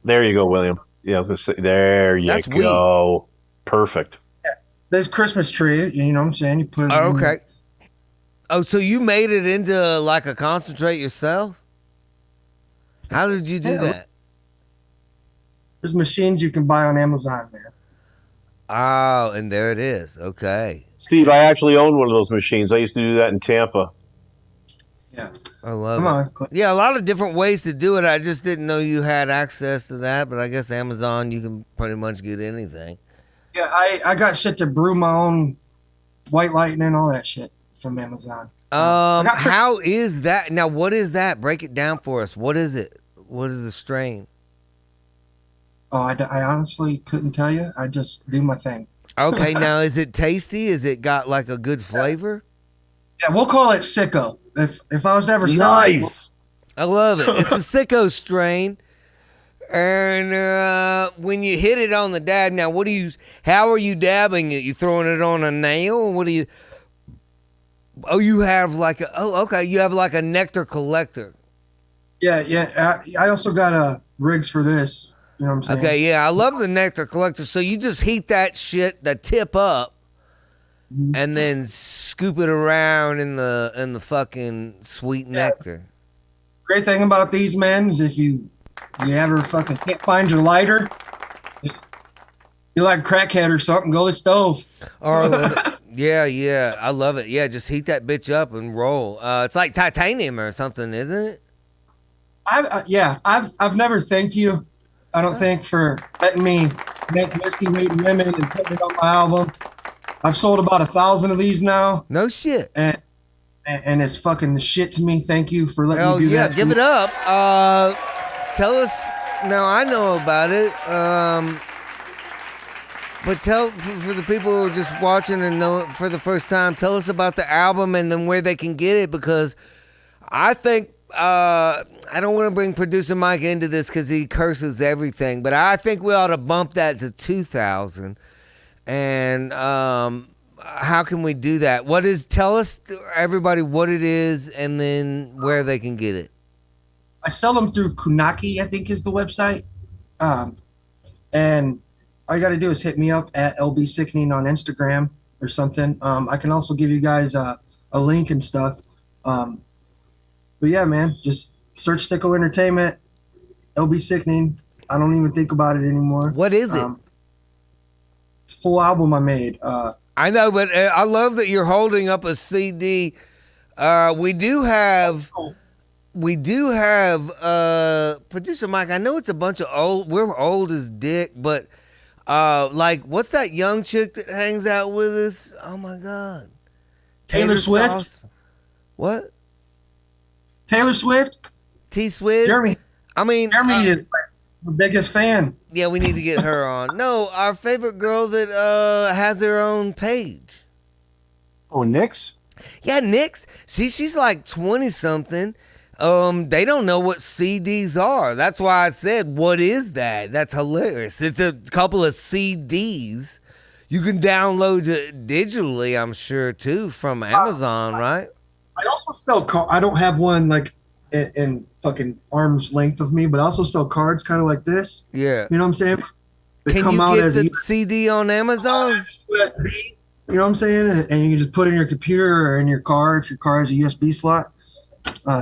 There you go, William. Yeah, there you That's go. Perfect. There's Christmas tree. You know what I'm saying? You put it. Oh, okay. Oh, so you made it into like a concentrate yourself? How did you do that? There's machines you can buy on Amazon, man. Oh, and there it is. Okay. Steve, I actually own one of those machines. I used to do that in Tampa. Yeah. I love Come it. on. Yeah, a lot of different ways to do it. I just didn't know you had access to that, but I guess Amazon, you can pretty much get anything. Yeah, I got shit to brew my own white lightning and all that shit from Amazon. How is that? Now, what is that? Break it down for us. What is it? What is the strain? Oh, I honestly couldn't tell you. I just do my thing. Okay, now is it tasty? Is it got like a good flavor? Yeah, we'll call it Sicko. If I was to ever Nice. I love it. It's a Sicko strain. And when you hit it on the dab, now how are you dabbing it? You throwing it on a nail? What do you? Oh, you have like you have like a nectar collector. Yeah. I also got rigs for this. You know what I'm saying? Okay, yeah, I love the nectar collector. So you just heat that shit, the tip up, and then scoop it around in the fucking sweet nectar. Great thing about these, man, is if you ever fucking can't find your lighter, you like a crackhead or something, go to the stove. Or yeah, I love it. Yeah, just heat that bitch up and roll. It's like titanium or something, isn't it? I've never thanked you. I don't think for letting me make Whiskey Wheat and Women and putting it on my album. I've sold about 1,000 of these now. No shit. And it's fucking the shit to me. Thank you for letting me do that. Give it up. Tell us. Now I know about it. But tell for the people who are just watching and know it for the first time. Tell us about the album and then where they can get it, because I think I don't want to bring producer Mike into this because he curses everything, but I think we ought to bump that to 2,000. And how can we do that? Tell us, everybody, what it is and then where they can get it. I sell them through Kunaki, I think is the website. And all you got to do is hit me up at LB Sickening on Instagram or something. I can also give you guys a link and stuff. But yeah, man, just search Sicko Entertainment, LB Sickening. I don't even think about it anymore. What is it? It's a full album I made. I know, but I love that you're holding up a CD. We do have producer Mike. I know it's a bunch of old. We're old as dick, but like, what's that young chick that hangs out with us? Oh my God, Taylor Swift. Sauce. What? Taylor Swift. T Swift. Jeremy is the biggest fan. Yeah, we need to get her on. No, our favorite girl that has her own page. Oh, Nyx? Yeah, Nyx. She's like 20-something. They don't know what CDs are. That's why I said, what is that? That's hilarious. It's a couple of CDs. You can download it digitally, I'm sure, too, from Amazon, right? I also sell I don't have one like in fucking arm's length of me, but I also sell cards kind of like this. Yeah. You know what I'm saying? They can come you out get as the CD on Amazon? USB, you know what I'm saying? And you can just put it in your computer or in your car if your car has a USB slot.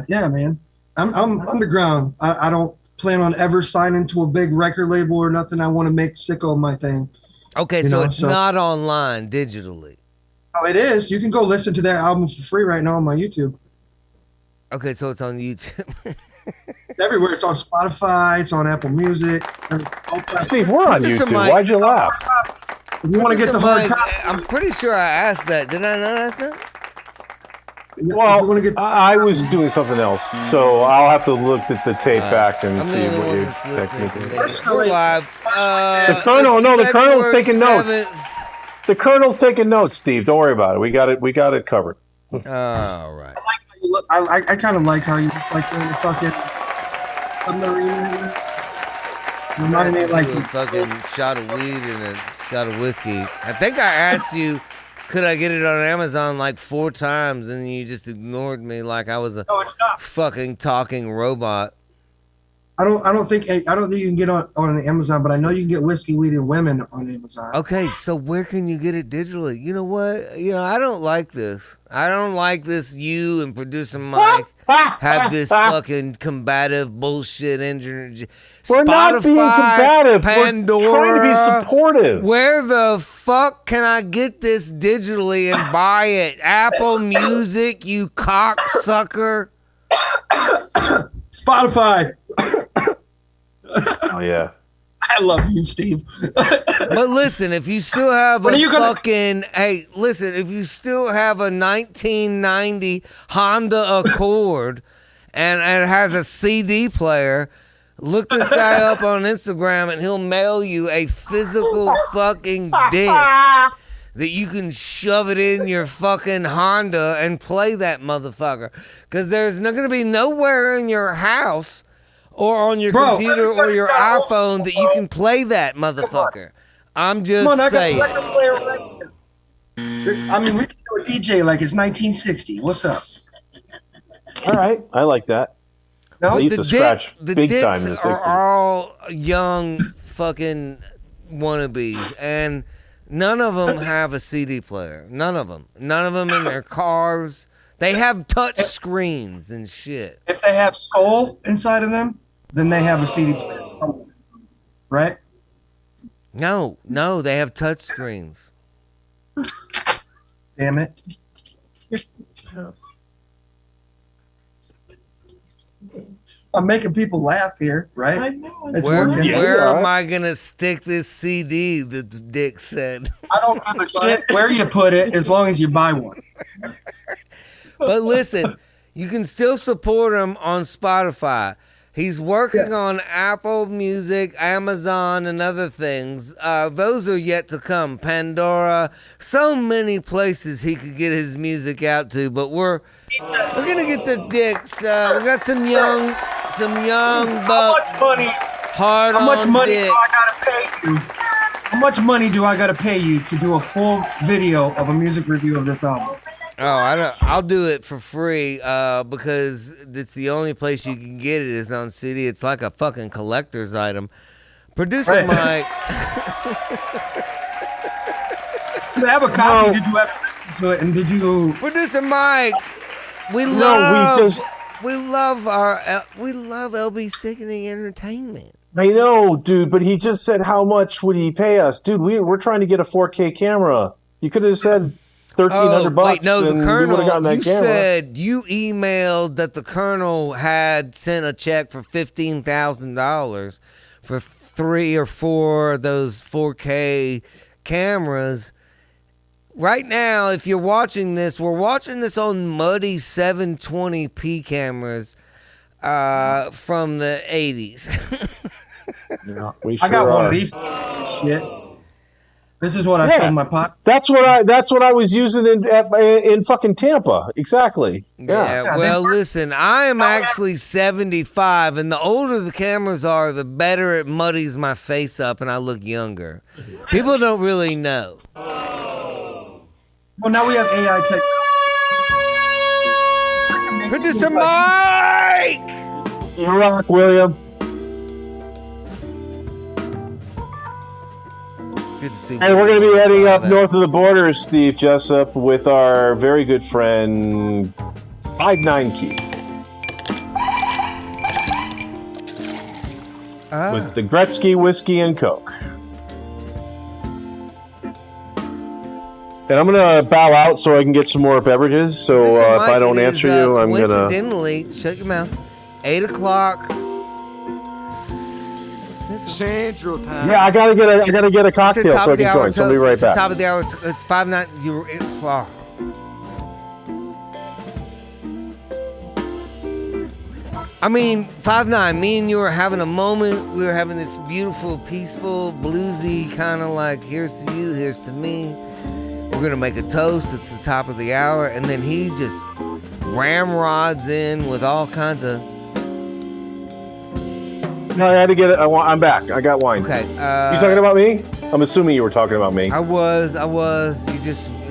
Yeah, man. I'm underground. I don't plan on ever signing to a big record label or nothing. I want to make Sicko my thing. Okay, so it's not online digitally. Oh, it is. You can go listen to that album for free right now on my YouTube. Okay, so it's on YouTube. It's everywhere. It's on Spotify. It's on Apple Music. Steve, we're on YouTube. Why'd you laugh? If you want to get the hard copy. I'm pretty sure I asked that. Did I not ask that? Well, I was doing something else, so I'll have to look at the tape back and see what your technique is. We're live. The Colonel's taking notes. The Colonel's taking notes, Steve. Don't worry about it. We got it covered. All right. I kind of like how you look like you're in the fucking submarine. Reminded me of like a fucking shot of weed and a shot of whiskey. I think I asked you, could I get it on Amazon like 4 times, and you just ignored me like I was a fucking talking robot. I don't think you can get on Amazon, but I know you can get Whiskey, Weed, and Women on Amazon. Okay, so where can you get it digitally? You know what? I don't like this. I don't like this. You and producer Mike have this fucking combative bullshit engine. We're not being combative. Pandora, we're trying to be supportive. Where the fuck can I get this digitally and buy it? Apple Music, you cocksucker. Spotify. Oh yeah, I love you, Steve. But listen, if you still have if you still have a 1990 Honda Accord and it has a CD player, look this guy up on Instagram and he'll mail you a physical fucking disc that you can shove it in your fucking Honda and play that motherfucker. Because there's not going to be nowhere in your house or on your computer or your iPhone that you can play that motherfucker. I'm just saying. I mean, we can do a DJ like it's 1960. What's up? All right, I like that. They used to scratch the big dicks time in the are 60s. all young fucking wannabes, and none of them have a CD player. None of them in their cars. They have touch screens and shit. If they have soul inside of them, then they have a CD player, right? No, they have touch screens. Damn it. I'm making people laugh here, right? I know. It's working. Where am I gonna stick this CD? The dick said. I don't give a shit where you put it as long as you buy one. But listen, you can still support him on Spotify. He's working on Apple Music, Amazon, and other things. Those are yet to come. Pandora, so many places he could get his music out to. But we're gonna get the dicks. We got some young bucks. How much money do I gotta pay you? How much money do I gotta pay you to do a full video of a music review of this album? Oh, I'll do it for free because it's the only place you can get it is on CD. It's like a fucking collector's item. Producer Mike. You have a copy? Did you have to it? And did you? Producer Mike, we love LB Sickening Entertainment. I know, dude, but he just said how much would he pay us, dude? We're trying to get a 4K camera. You could have said $1,300 bucks. Wait, no, the and Colonel. we would have gotten that you camera. said you emailed that the Colonel had sent a check for $15,000 for 3 or 4 of those 4K cameras. Right now, if you're watching this, we're watching this on muddy 720p cameras from the 80s. Yeah, I got one of these shit. This is what I filled my pot. That's what I was using in fucking Tampa. Exactly. Yeah. Well, listen, I am actually 75, and the older the cameras are, the better it muddies my face up, and I look younger. People don't really know. Well, now we have AI tech. Producer Mike! You rock, William. Good to see you. And we're going to be heading up north of the border, Steve Jessup, with our very good friend 5-9 Keith. With the Gretzky Whiskey and Coke. And I'm going to bow out so I can get some more beverages. So if I don't answer you, I'm going to... Coincidentally, shut your mouth, 8 o'clock... Central Time. Yeah, I gotta get a cocktail so I can join. So I'll be right back. Top of the hour. It's 5-9. I mean, 5-9. Me and you were having a moment. We were having this beautiful, peaceful, bluesy kind of like, here's to you, here's to me. We're gonna make a toast. It's the top of the hour, and then he just ramrods in with all kinds of. No, I had to get it. I'm back. I got wine. Okay. You talking about me? I'm assuming you were talking about me. I was.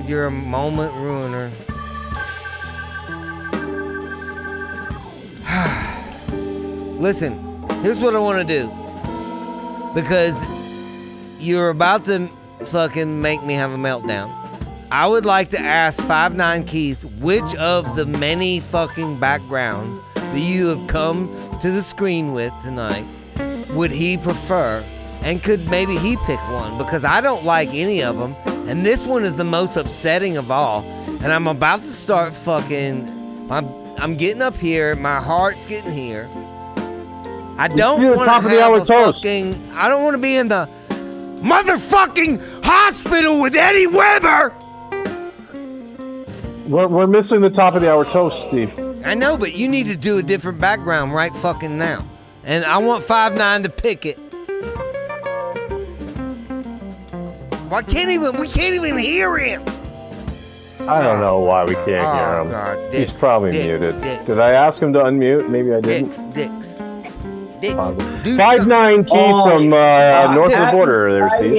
You're a moment ruiner. Listen, here's what I want to do. Because you're about to fucking make me have a meltdown. I would like to ask 5-9 Keith which of the many fucking backgrounds that you have come to the screen with tonight would he prefer, and could maybe he pick one, because I don't like any of them, and this one is the most upsetting of all, and I'm about to start fucking, I'm getting up here, my heart's getting here. I don't want to have of the hour toast. I don't want to be in the motherfucking hospital with Eddie Weber. We're missing the top of the hour toast, Steve. I know, but you need to do a different background right fucking now. And I want 5-9 to pick it. We can't even hear him. I don't know why we can't hear him. God, He's probably muted. Did I ask him to unmute? Maybe I didn't. Dicks. 5-9 Keith from north of the border there, Steve.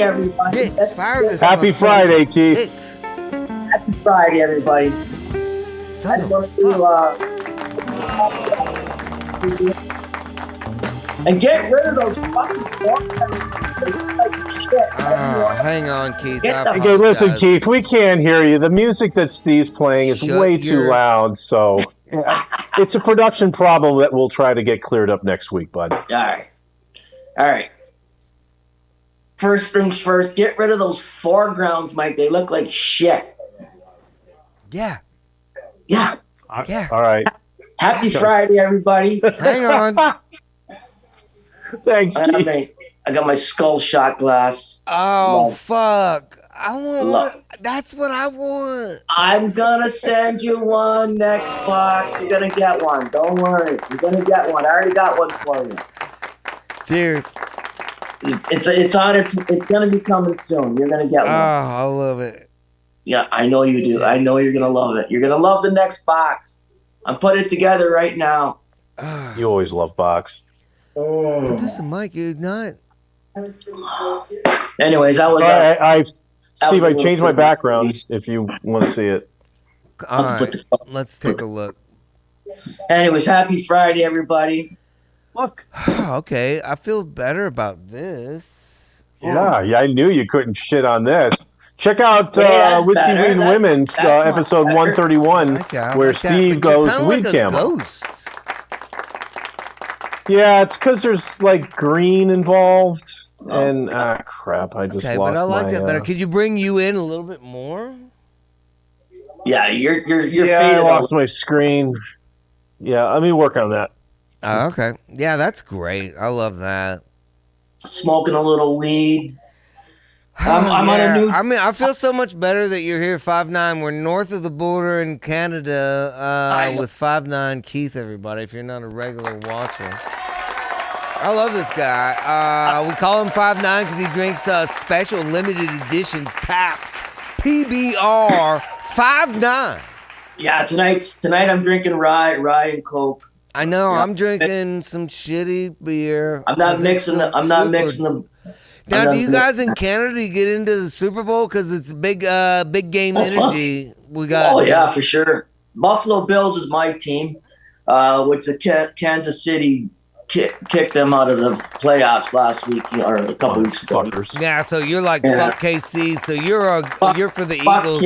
Happy Friday, Keith. Happy Friday, everybody. I just want to And get rid of those fucking like shit. Hang on, Keith. Okay, listen, Keith, we can't hear you. The music that Steve's playing is way too loud, so it's a production problem that we'll try to get cleared up next week, bud. All right. First things first, get rid of those foregrounds, Mike. They look like shit. Yeah. All right. Happy Friday, everybody. Hang on. Thanks, Keith. I got my skull shot glass. Oh, fuck. I want one. That's what I want. I'm going to send you one next box. You're going to get one. Don't worry. You're going to get one. I already got one for you. Cheers. It's going to be coming soon. You're going to get one. Oh, I love it. Yeah, I know you do. I know you're going to love it. You're going to love the next box. I'm putting it together right now. You always love box. Producer Mike is not. Anyways, that was. Steve, I changed my background if you want to see it. All right, let's take a look. Anyways, happy Friday, everybody. Look. Okay, I feel better about this. Yeah, I knew you couldn't shit on this. Check out Whiskey, better. Weed, and Women, episode 131, where Steve goes weed camo. Ghost. Yeah, it's because there's like green involved, and crap, I just lost but I like my, that better. Could you bring you in a little bit more? Yeah, you're Yeah, faded I lost my screen. Yeah, let me work on that. Okay. Yeah, that's great. I love that. Smoking a little weed. I'm on a new. I mean, I feel so much better that you're here, 5'9". We're north of the border in Canada with 5'9" Keith, everybody, if you're not a regular watcher. I love this guy. We call him 5'9" because he drinks special limited edition Pabst PBR 5'9". Yeah, tonight I'm drinking rye and Coke. I know. I'm drinking some shitty beer. I'm not mixing them. Now, do you guys in Canada get into the Super Bowl because it's big game energy? We got. Oh yeah, for sure. Buffalo Bills is my team, which the Kansas City kicked them out of the playoffs last week or a couple weeks ago. Fuckers. Yeah, so you're like fuck KC. So you're for the Eagles.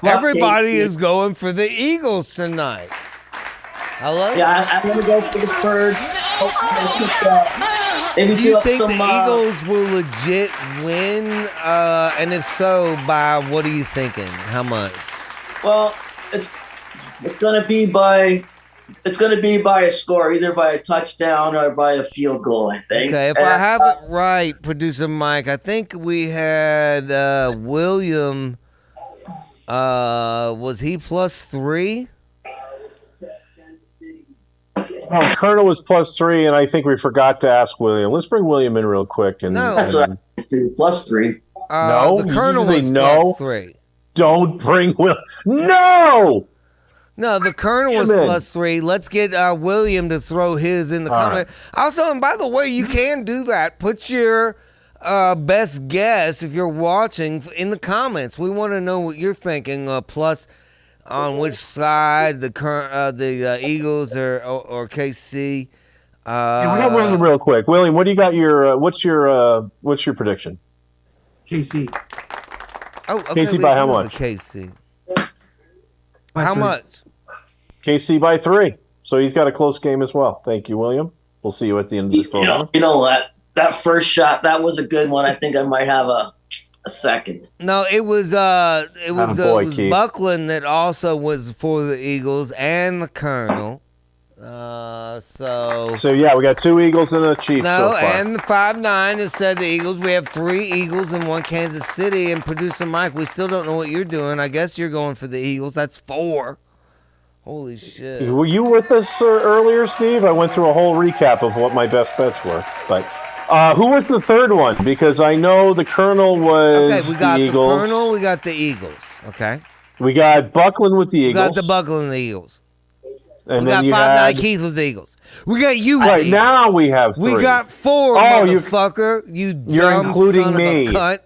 Everybody is going for the Eagles tonight. I love it. Yeah, I'm gonna go for the Birds. Do you think the Eagles will legit win? And if so, by what are you thinking? How much? Well, it's gonna be by a score, either by a touchdown or by a field goal, I think. Okay, if I have it right, producer Mike, I think we had William. Was he +3? Oh, Colonel was +3, and I think we forgot to ask William. Let's bring William in real quick. And, no, that's what I do. +3. No, the Colonel was no. +3. Don't bring Will. No. No, the Colonel was +3. Let's get William to throw his in the comment. Right. Also, and by the way, you can do that. Put your best guess if you're watching in the comments. We want to know what you're thinking. Plus. On which side the Eagles or KC? Yeah, we got William real quick. William, what do you got? What's your prediction? KC. Oh, okay, KC by how much? KC. By how 3. much? KC by 3. So he's got a close game as well. Thank you, William. We'll see you at the end of this program. You know that first shot, that was a good one. I think I might have a second. No, it was Buckland that also was for the Eagles and the Colonel. So yeah, we got 2 Eagles and a Chiefs. No, so far. and the 5'9" has said the Eagles. We have 3 Eagles and 1 Kansas City. And producer Mike, we still don't know what you're doing. I guess you're going for the Eagles. That's 4. Holy shit! Were you with us earlier, Steve? I went through a whole recap of what my best bets were, but. Who was the third one? Because I know the Colonel was we got the Eagles. The Colonel, we got the Eagles. Okay. We got Buckland with the Eagles. We got the Buckland and the Eagles. And we then got 5'9" Keith with the Eagles. We got you. Right now we have 3. We got 4. Motherfucker! You're including son me. Of a cunt.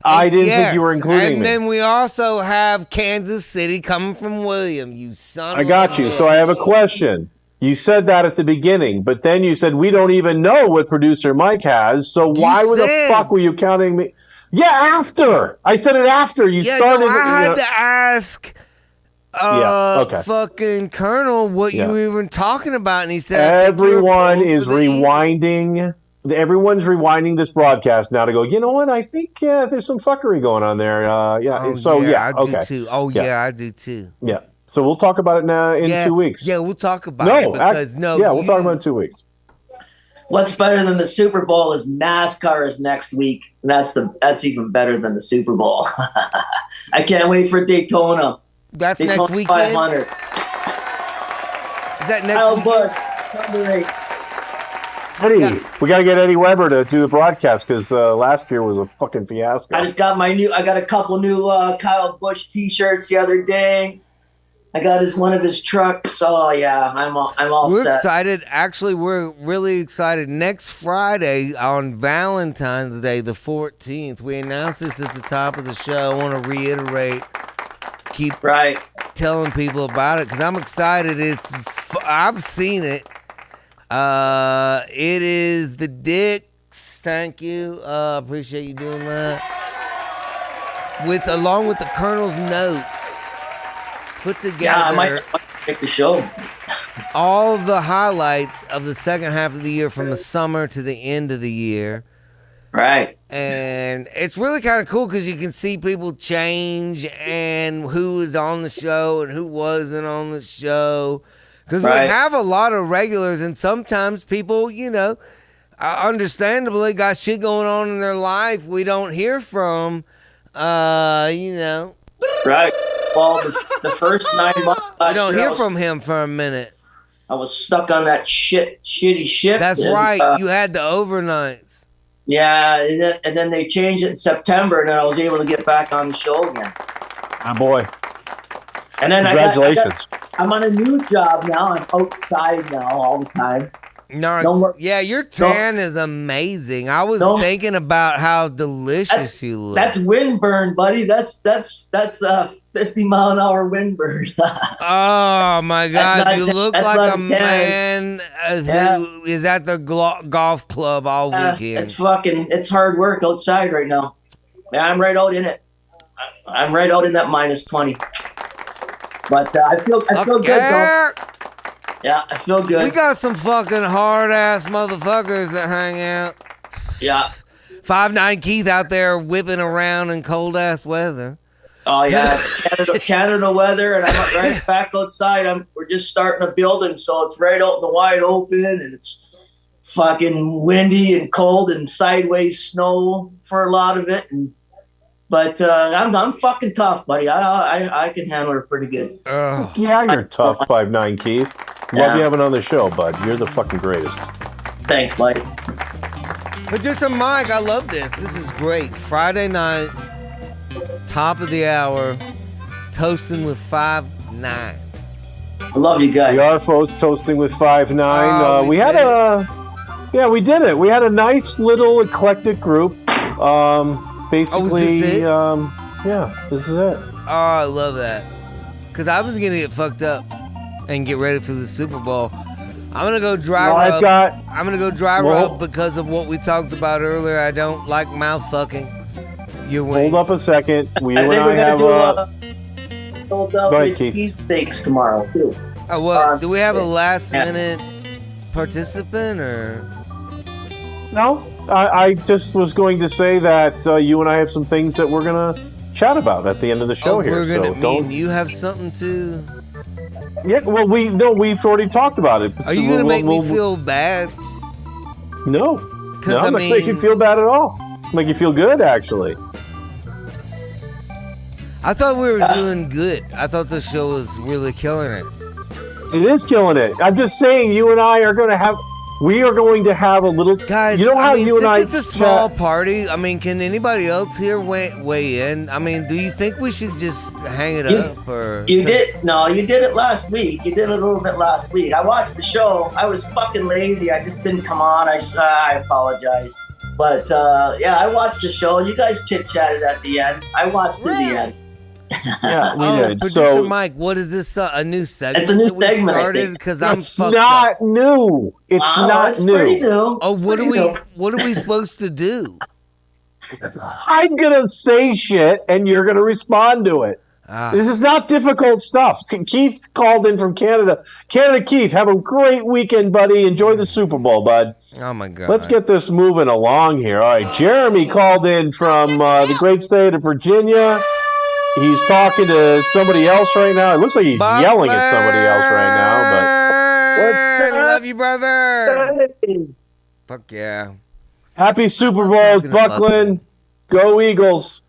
I didn't think you were including me. And then we also have Kansas City coming from William. You son. I got you. So I have a question. You said that at the beginning, but then you said we don't even know what producer Mike has. So why the fuck were you counting me? Yeah, after I said it after you started. No, I had to ask. Fucking Colonel, what you were even talking about, and he said everyone is rewinding. Everyone's rewinding this broadcast now to go. You know what? I think there's some fuckery going on there. I do too. I do too. Yeah. So we'll talk about it now in 2 weeks. Yeah, we'll talk about it because we'll talk about it in 2 weeks. What's better than the Super Bowl is NASCAR is next week. And that's even better than the Super Bowl. I can't wait for Daytona. That's Daytona next weekend. 500. Is that next weekend? Eddie, we got to get Eddie Weber to do the broadcast because last year was a fucking fiasco. I just got I got a couple new Kyle Busch T-shirts the other day. I got one of his trucks. Oh yeah, I'm all We're set. excited. Actually, we're really excited. Next Friday on Valentine's Day, the 14th, we announced this at the top of the show. I want to reiterate, keep telling people about it because I'm excited. I've seen it. It is the Dicks. Thank you. Appreciate you doing that. Along with the Colonel's notes. Put together I might make the show. all the highlights of the second half of the year from the summer to the end of the year. Right. And it's really kind of cool because you can see people change and who was on the show and who wasn't on the show. Because we have a lot of regulars and sometimes people, understandably got shit going on in their life we don't hear from, Right. Well, the first 9 months. I don't hear from him for a minute. I was stuck on that shitty shift. That's right. You had the overnights. Yeah, and then they changed it in September, and then I was able to get back on the show again. Oh boy! And then congratulations. I'm on a new job now. I'm outside now all the time. Yeah, your tan is amazing. I was thinking about how delicious you look. That's wind burn, buddy. That's 50-mile-an-hour wind burn. Oh my God, you look like a man who is at the golf club all weekend. It's hard work outside right now. Man, I'm right out in it. I'm right out in that minus 20. But I feel good though. Yeah, I feel good. We got some fucking hard-ass motherfuckers that hang out. Yeah. 5'9" Keith out there whipping around in cold-ass weather. Oh, yeah. Canada weather, and I'm right back outside. We're just starting a building, so it's right out in the wide open, and it's fucking windy and cold and sideways snow for a lot of it. But I'm fucking tough, buddy. I can handle it pretty good. Yeah, you're tough, 5'9", Keith. Love you having on the show, bud. You're the fucking greatest. Thanks, Mike. Producer Mike, I love this. This is great. Friday night, top of the hour, toasting with 5'9". I love you guys. We are toasting with 5'9". We did it. We had a nice little eclectic group. Basically, this is it? This is it. Oh, I love that. Because I was going to get fucked up and get ready for the Super Bowl. I'm going to go dry rub. I'm going to go dry rub because of what we talked about earlier. I don't like mouth fucking your wings. Hold up a second. We I think and we're I going have to do Philadelphia cheesesteaks tomorrow, too. Oh, well, do we have a last-minute participant, or...? No. I just was going to say that you and I have some things that we're going to chat about at the end of the show here. You have something to... Yeah, well, we've already talked about it. Are you going to make me feel bad? No. I'm not making you feel bad at all. Make you feel good, actually. I thought we were doing good. I thought the show was really killing it. It is killing it. I'm just saying you and I are going to have... We are going to have a little... Guys, you know how you and I... It's a small party. I mean, can anybody else here weigh in? I mean, do you think we should just hang it up? You did it last week. You did it a little bit last week. I watched the show. I was fucking lazy. I just didn't come on. I apologize. But, I watched the show. You guys chit-chatted at the end. I watched to the end. Yeah, we did. Producer So Mike, what is this? A new segment? It's a new that we segment, I started think. because I'm it's fucked not up. new. It's not it's new. pretty new. Oh, It's what are pretty we? new. What are we supposed to do? I'm gonna say shit, and you're gonna respond to it. This is not difficult stuff. Keith called in from Canada. Keith, have a great weekend, buddy. Enjoy the Super Bowl, bud. Oh my God. Let's get this moving along here. All right, Jeremy called in from the great state of Virginia. He's talking to somebody else right now. It looks like he's yelling at somebody else right now. But love you, brother. Fuck yeah. Happy Super Bowl, Buckland. Go Eagles.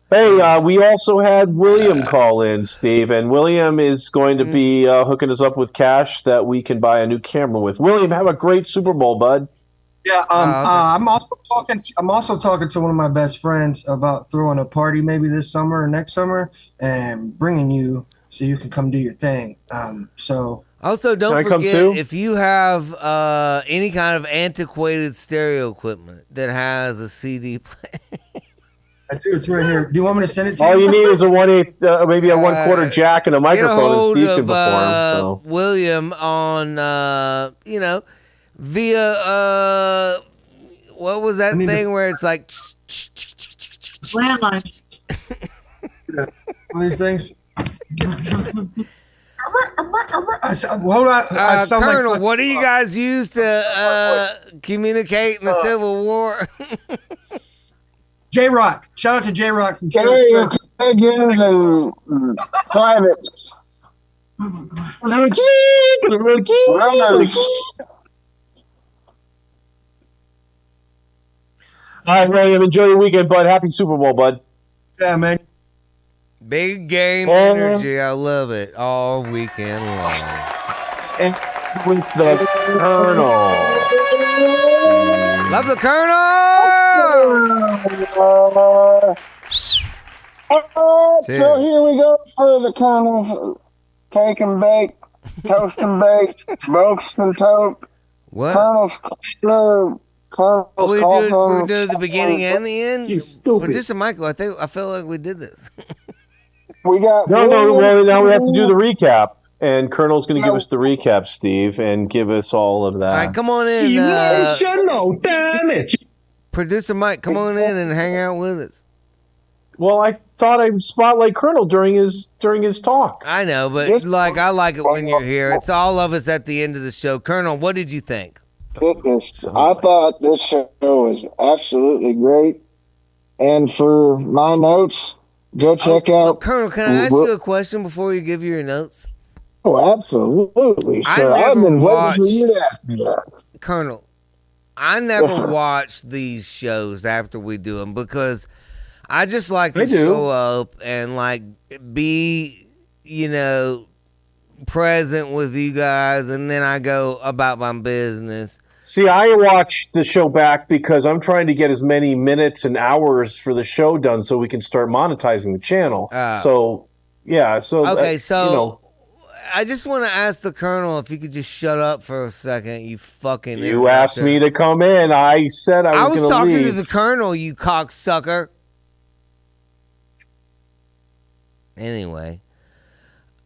Hey, we also had William call in, Steve, and William is going to be hooking us up with cash that we can buy a new camera with. William, have a great Super Bowl, bud. Yeah, I'm also talking to one of my best friends about throwing a party maybe this summer or next summer and bringing you so you can come do your thing. Also, don't forget, if you have any kind of antiquated stereo equipment that has a CD player. I do. It's right here. Do you want me to send it to you? All you need is a 1/8, maybe a 1/4 jack and a microphone, and Steve can perform. So William on, via what was that thing where it's like landline? All these things. Hold on. Colonel, what do you guys use to communicate in the Civil War? J-Rock. Shout out to J-Rock from Carrier pigeons and privates. all right, William, enjoy your weekend, bud. Happy Super Bowl, bud. Yeah, man. Big game energy. I love it all weekend long. And with the Colonel. Love the Colonel. So here we go for the Colonel. Cake and bake, toast and bake, smokes and toast. What? Colonel's we do the beginning and the end. You stupid. Producer Michael, I feel like we did this. We got no. Well, now we have to do the recap, and Colonel's going to give us the recap, Steve, and give us all of that. All right, come on in. Emotional damage. Producer Mike, come on in and hang out with us. Well, I thought I'd spotlight Colonel during his talk. I know, but I like it when you're here. It's all of us at the end of the show. Colonel, what did you think? Goodness, I thought this show was absolutely great. And for my notes, go check out. Colonel, can I ask you a question before you give your notes? Oh, absolutely. So I've been waiting for you to ask me that. Colonel, I never watch these shows after we do them because I just like to show up and be, present with you guys, and then I go about my business. See, I watch the show back because I'm trying to get as many minutes and hours for the show done so we can start monetizing the channel. I just want to ask the Colonel if you could just shut up for a second. You asked me to come in. I said I was going to leave. I was talking to the Colonel, you cocksucker. Anyway.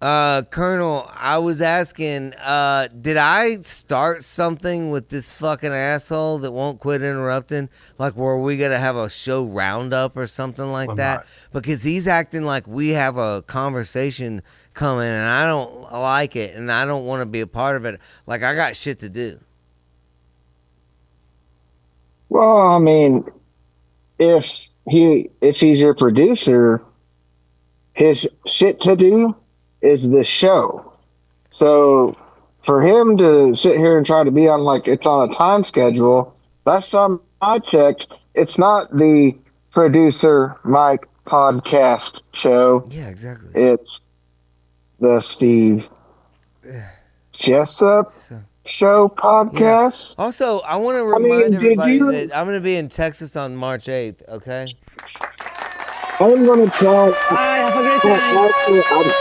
Colonel, I was asking, did I start something with this fucking asshole that won't quit interrupting? Like, were we going to have a show roundup or something like that? Not. Because he's acting like we have a conversation coming, and I don't like it, and I don't want to be a part of it. Like, I got shit to do. Well, I mean, if he's your producer, his shit to do is the show. So for him to sit here and try to be on it's on a time schedule, last time I checked, it's not the Producer Mike podcast show. Yeah, exactly. It's the Steve Jessup show podcast. Yeah. Also, I want to remind everybody that I'm going to be in Texas on March 8th, okay? I'm going to try. Bye, have a great time.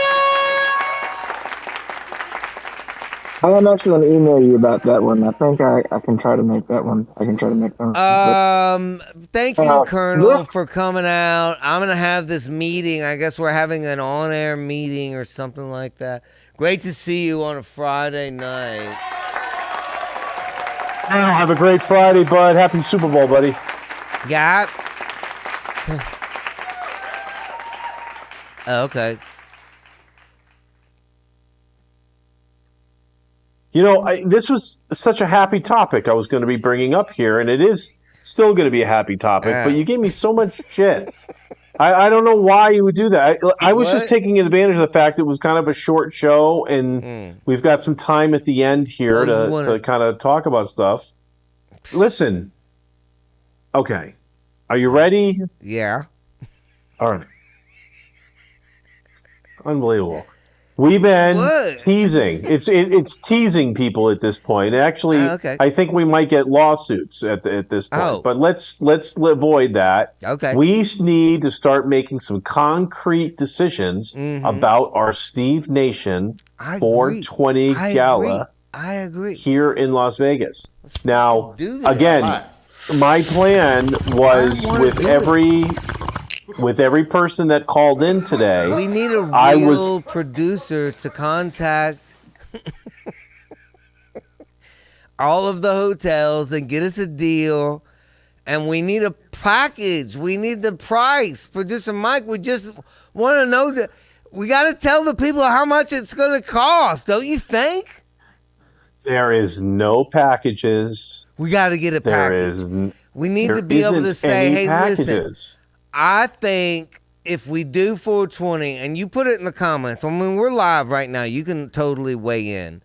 I'm actually going to email you about that one. I think I can try to make that one. I can try to make that one. Thank you, Colonel, for coming out. I'm going to have this meeting. I guess we're having an on-air meeting or something like that. Great to see you on a Friday night. Have a great Friday, bud. Happy Super Bowl, buddy. Yeah. Okay. You know, this was such a happy topic I was going to be bringing up here, and it is still going to be a happy topic, but you gave me so much shit. I don't know why you would do that. I was just taking advantage of the fact it was kind of a short show, and we've got some time at the end here to kind of talk about stuff. Listen. Okay. Are you ready? Yeah. All right. Unbelievable. We've been teasing. It's teasing people at this point. Actually, I think we might get lawsuits at this point. But let's avoid that. Okay. We need to start making some concrete decisions about our Steve Nation 420 Gala. I agree. Here in Las Vegas. Now, again, my plan was with every person that called in today. We need a real producer to contact all of the hotels and get us a deal. And we need a package. We need the price. Producer Mike, we just want to know that we got to tell the people how much it's going to cost. Don't you think? There is no packages. We got to get a package. We need to be able to say, hey, listen, I think if we do 420, and you put it in the comments, I mean, we're live right now. You can totally weigh in.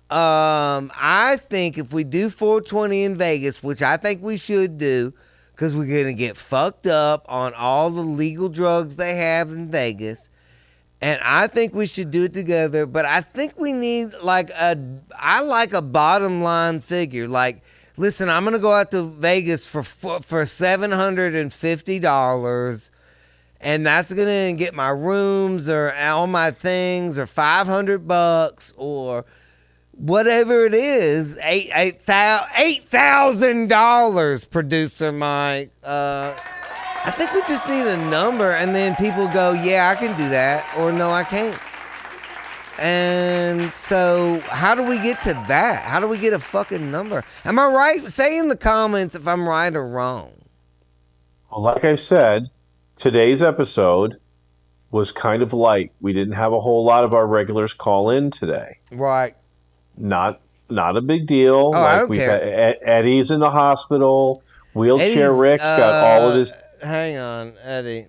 I think if we do 420 in Vegas, which I think we should do, because we're going to get fucked up on all the legal drugs they have in Vegas. And I think we should do it together, but I think we need I like a bottom line figure. Like, listen, I'm going to go out to Vegas for $750, and that's going to get my rooms or all my things or $500 or whatever it is, $8,000, producer Mike. I think we just need a number, and then people go, yeah, I can do that, or no, I can't. And so how do we get to that? How do we get a fucking number? Am I right? Say in the comments if I'm right or wrong. Well, like I said, today's episode was kind of light. We didn't have a whole lot of our regulars call in today. Right. Not a big deal. Oh, I don't care. Eddie's in the hospital. Wheelchair Rick's got all of his... Hang on, Eddie.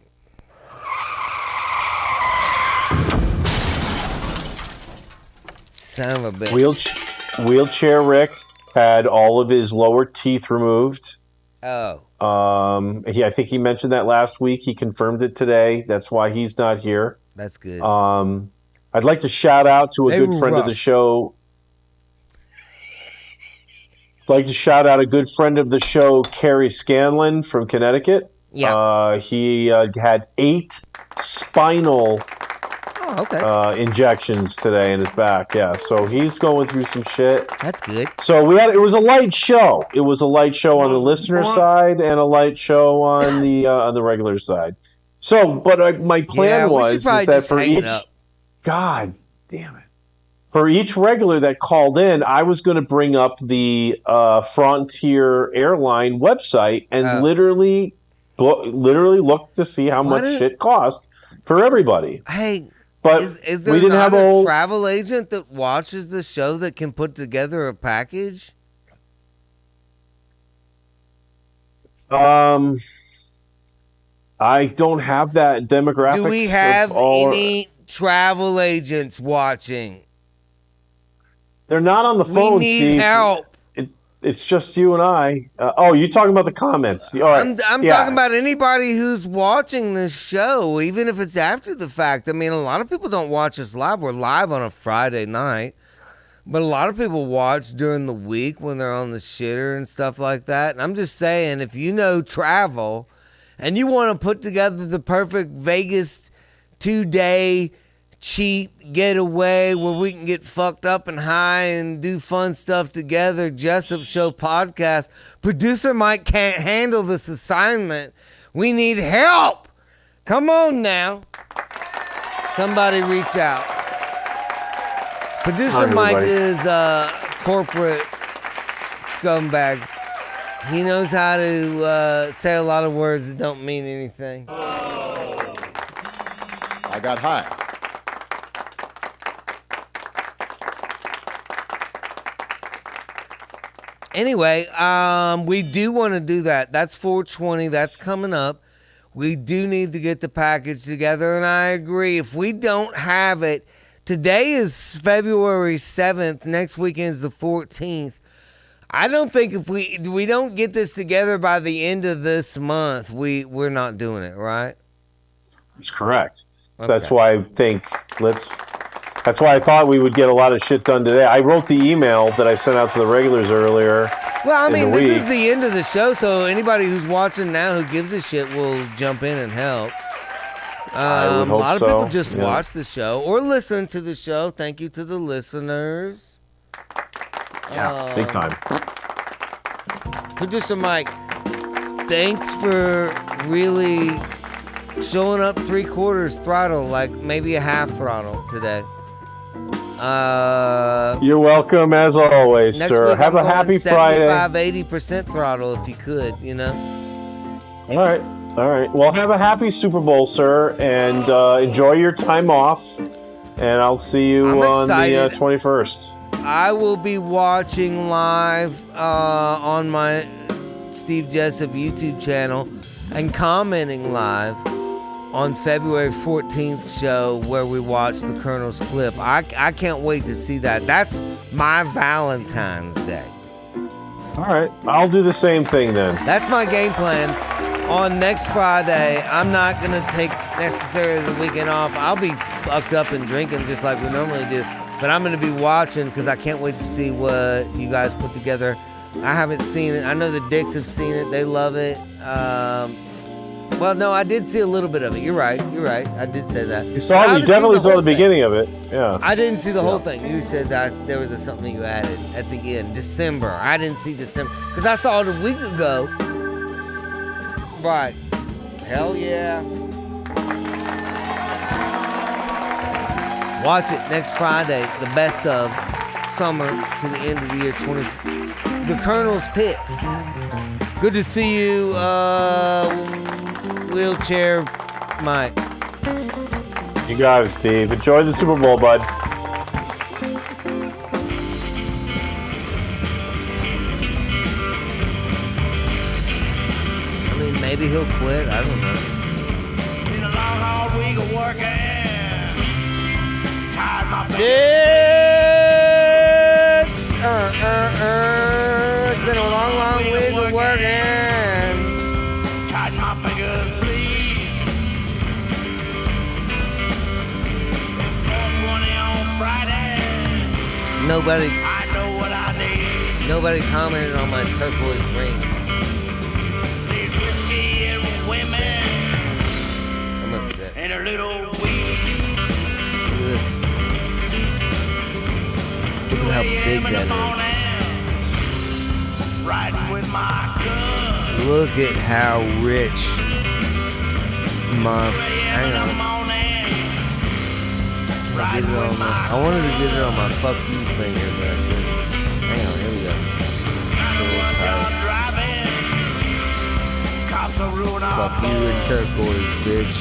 Son of a bitch. Wheelchair Rick had all of his lower teeth removed. Oh. I think he mentioned that last week. He confirmed it today. That's why he's not here. That's good. I'd like to shout out to a good friend of the show. I'd like to shout out a good friend of the show, Carrie Scanlon from Connecticut. Yeah. He had 8 spinal injections today in his back. Yeah, so he's going through some shit. That's good. So it was a light show. It was a light show on the listener side and a light show on the regular side. So, but my plan was that for each... God damn it. For each regular that called in, I was going to bring up the Frontier Airline website and literally look to see how much shit cost for everybody. Hey, but is there we didn't not have a travel agent that watches the show that can put together a package? I don't have that demographic. Do we have any travel agents watching? They're not on the phone, We need Steve. help. It's just you and I. You're talking about the comments. All right. I'm talking about anybody who's watching this show, even if it's after the fact. I mean, a lot of people don't watch us live. We're live on a Friday night. But a lot of people watch during the week when they're on the shitter and stuff like that. And I'm just saying, if you know travel and you want to put together the perfect Vegas 2-day cheap getaway where we can get fucked up and high and do fun stuff together. Jessup Show podcast. Producer Mike can't handle this assignment. We need help. Come on now. Somebody reach out. Producer Mike is a corporate scumbag. He knows how to say a lot of words that don't mean anything. I got high. Anyway, we do want to do that. That's 420. That's coming up. We do need to get the package together, and I agree. If we don't have it, today is February 7th. Next weekend's the 14th. I don't think if we don't get this together by the end of this month, we're not doing it, right? That's correct. Okay. That's why I think that's why I thought we would get a lot of shit done today. I wrote the email that I sent out to the regulars earlier. Well, I mean, this is the end of the show, so anybody who's watching now who gives a shit will jump in and help. I would a hope lot of so. people just Yeah. watch the show or listen to the show. Thank you to the listeners. Yeah, big time. Producer Mike, thanks for really showing up 3/4 throttle, like maybe a half throttle today. You're welcome as always, Next sir. week Have I'm a going happy Friday. 75-80% throttle if you could, you know. All right. Well, have a happy Super Bowl, sir, and enjoy your time off. And I'll see you on the 21st. I will be watching live on my Steve Jessup YouTube channel and commenting live on February 14th show where we watch the Colonel's clip. I can't wait to see that. That's my Valentine's Day. All right. I'll do the same thing then. That's my game plan. On next Friday, I'm not going to take necessarily the weekend off. I'll be fucked up and drinking just like we normally do. But I'm going to be watching because I can't wait to see what you guys put together. I haven't seen it. I know the Dicks have seen it. They love it. Well, no, I did see a little bit of it. You're right. I did say that. You definitely saw the beginning of it. Yeah. I didn't see the whole thing. You said that there was something you added at the end. December. I didn't see December. Because I saw it a week ago. Right. Hell yeah. Watch it next Friday. The best of summer to the end of the year 20. The Colonel's picks. Good to see you, wheelchair Mike. You got it, Steve. Enjoy the Super Bowl, bud. I mean, maybe he'll quit. I don't know. Been a long, hard week of working. Tired my Dicks! It's been a long, long week of working. Tired my fingers bleed. It's 4:20 on Friday. Nobody. I know what I need. Nobody commented on my turquoise ring. These whiskey and women. I'm upset. And a little weed. Look at how big that Riding with my gun. is. Look at how rich my. Hang on. Can't get it on my. I wanted to get it on my fuck you finger, but I couldn't. Hang on, here we go. It's a little tight. Fuck you and turquoise, bitch.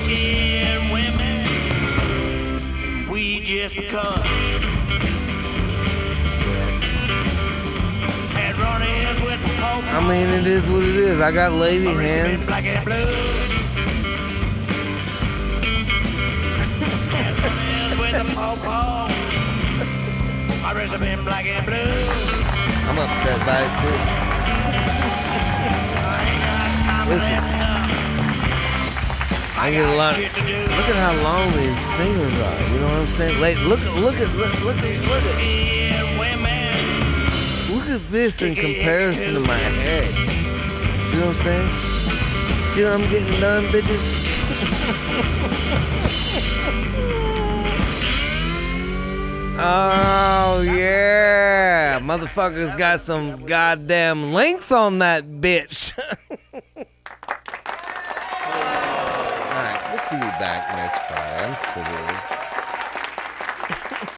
And women, we just cut. Had run-ins with the Pope. I mean, it is what it is. I got lady hands. Black and blue. Had run-ins with the Pope. My wrist have been black and blue. I'm upset by it too. Listen, I get a lot. Look at how long these fingers are. You know what I'm saying? Like, look at this in comparison to my head. See what I'm saying? See what I'm getting done, bitches? Oh, yeah. Motherfuckers got some goddamn length on that bitch. All right, we'll see you back next Friday. I'm serious.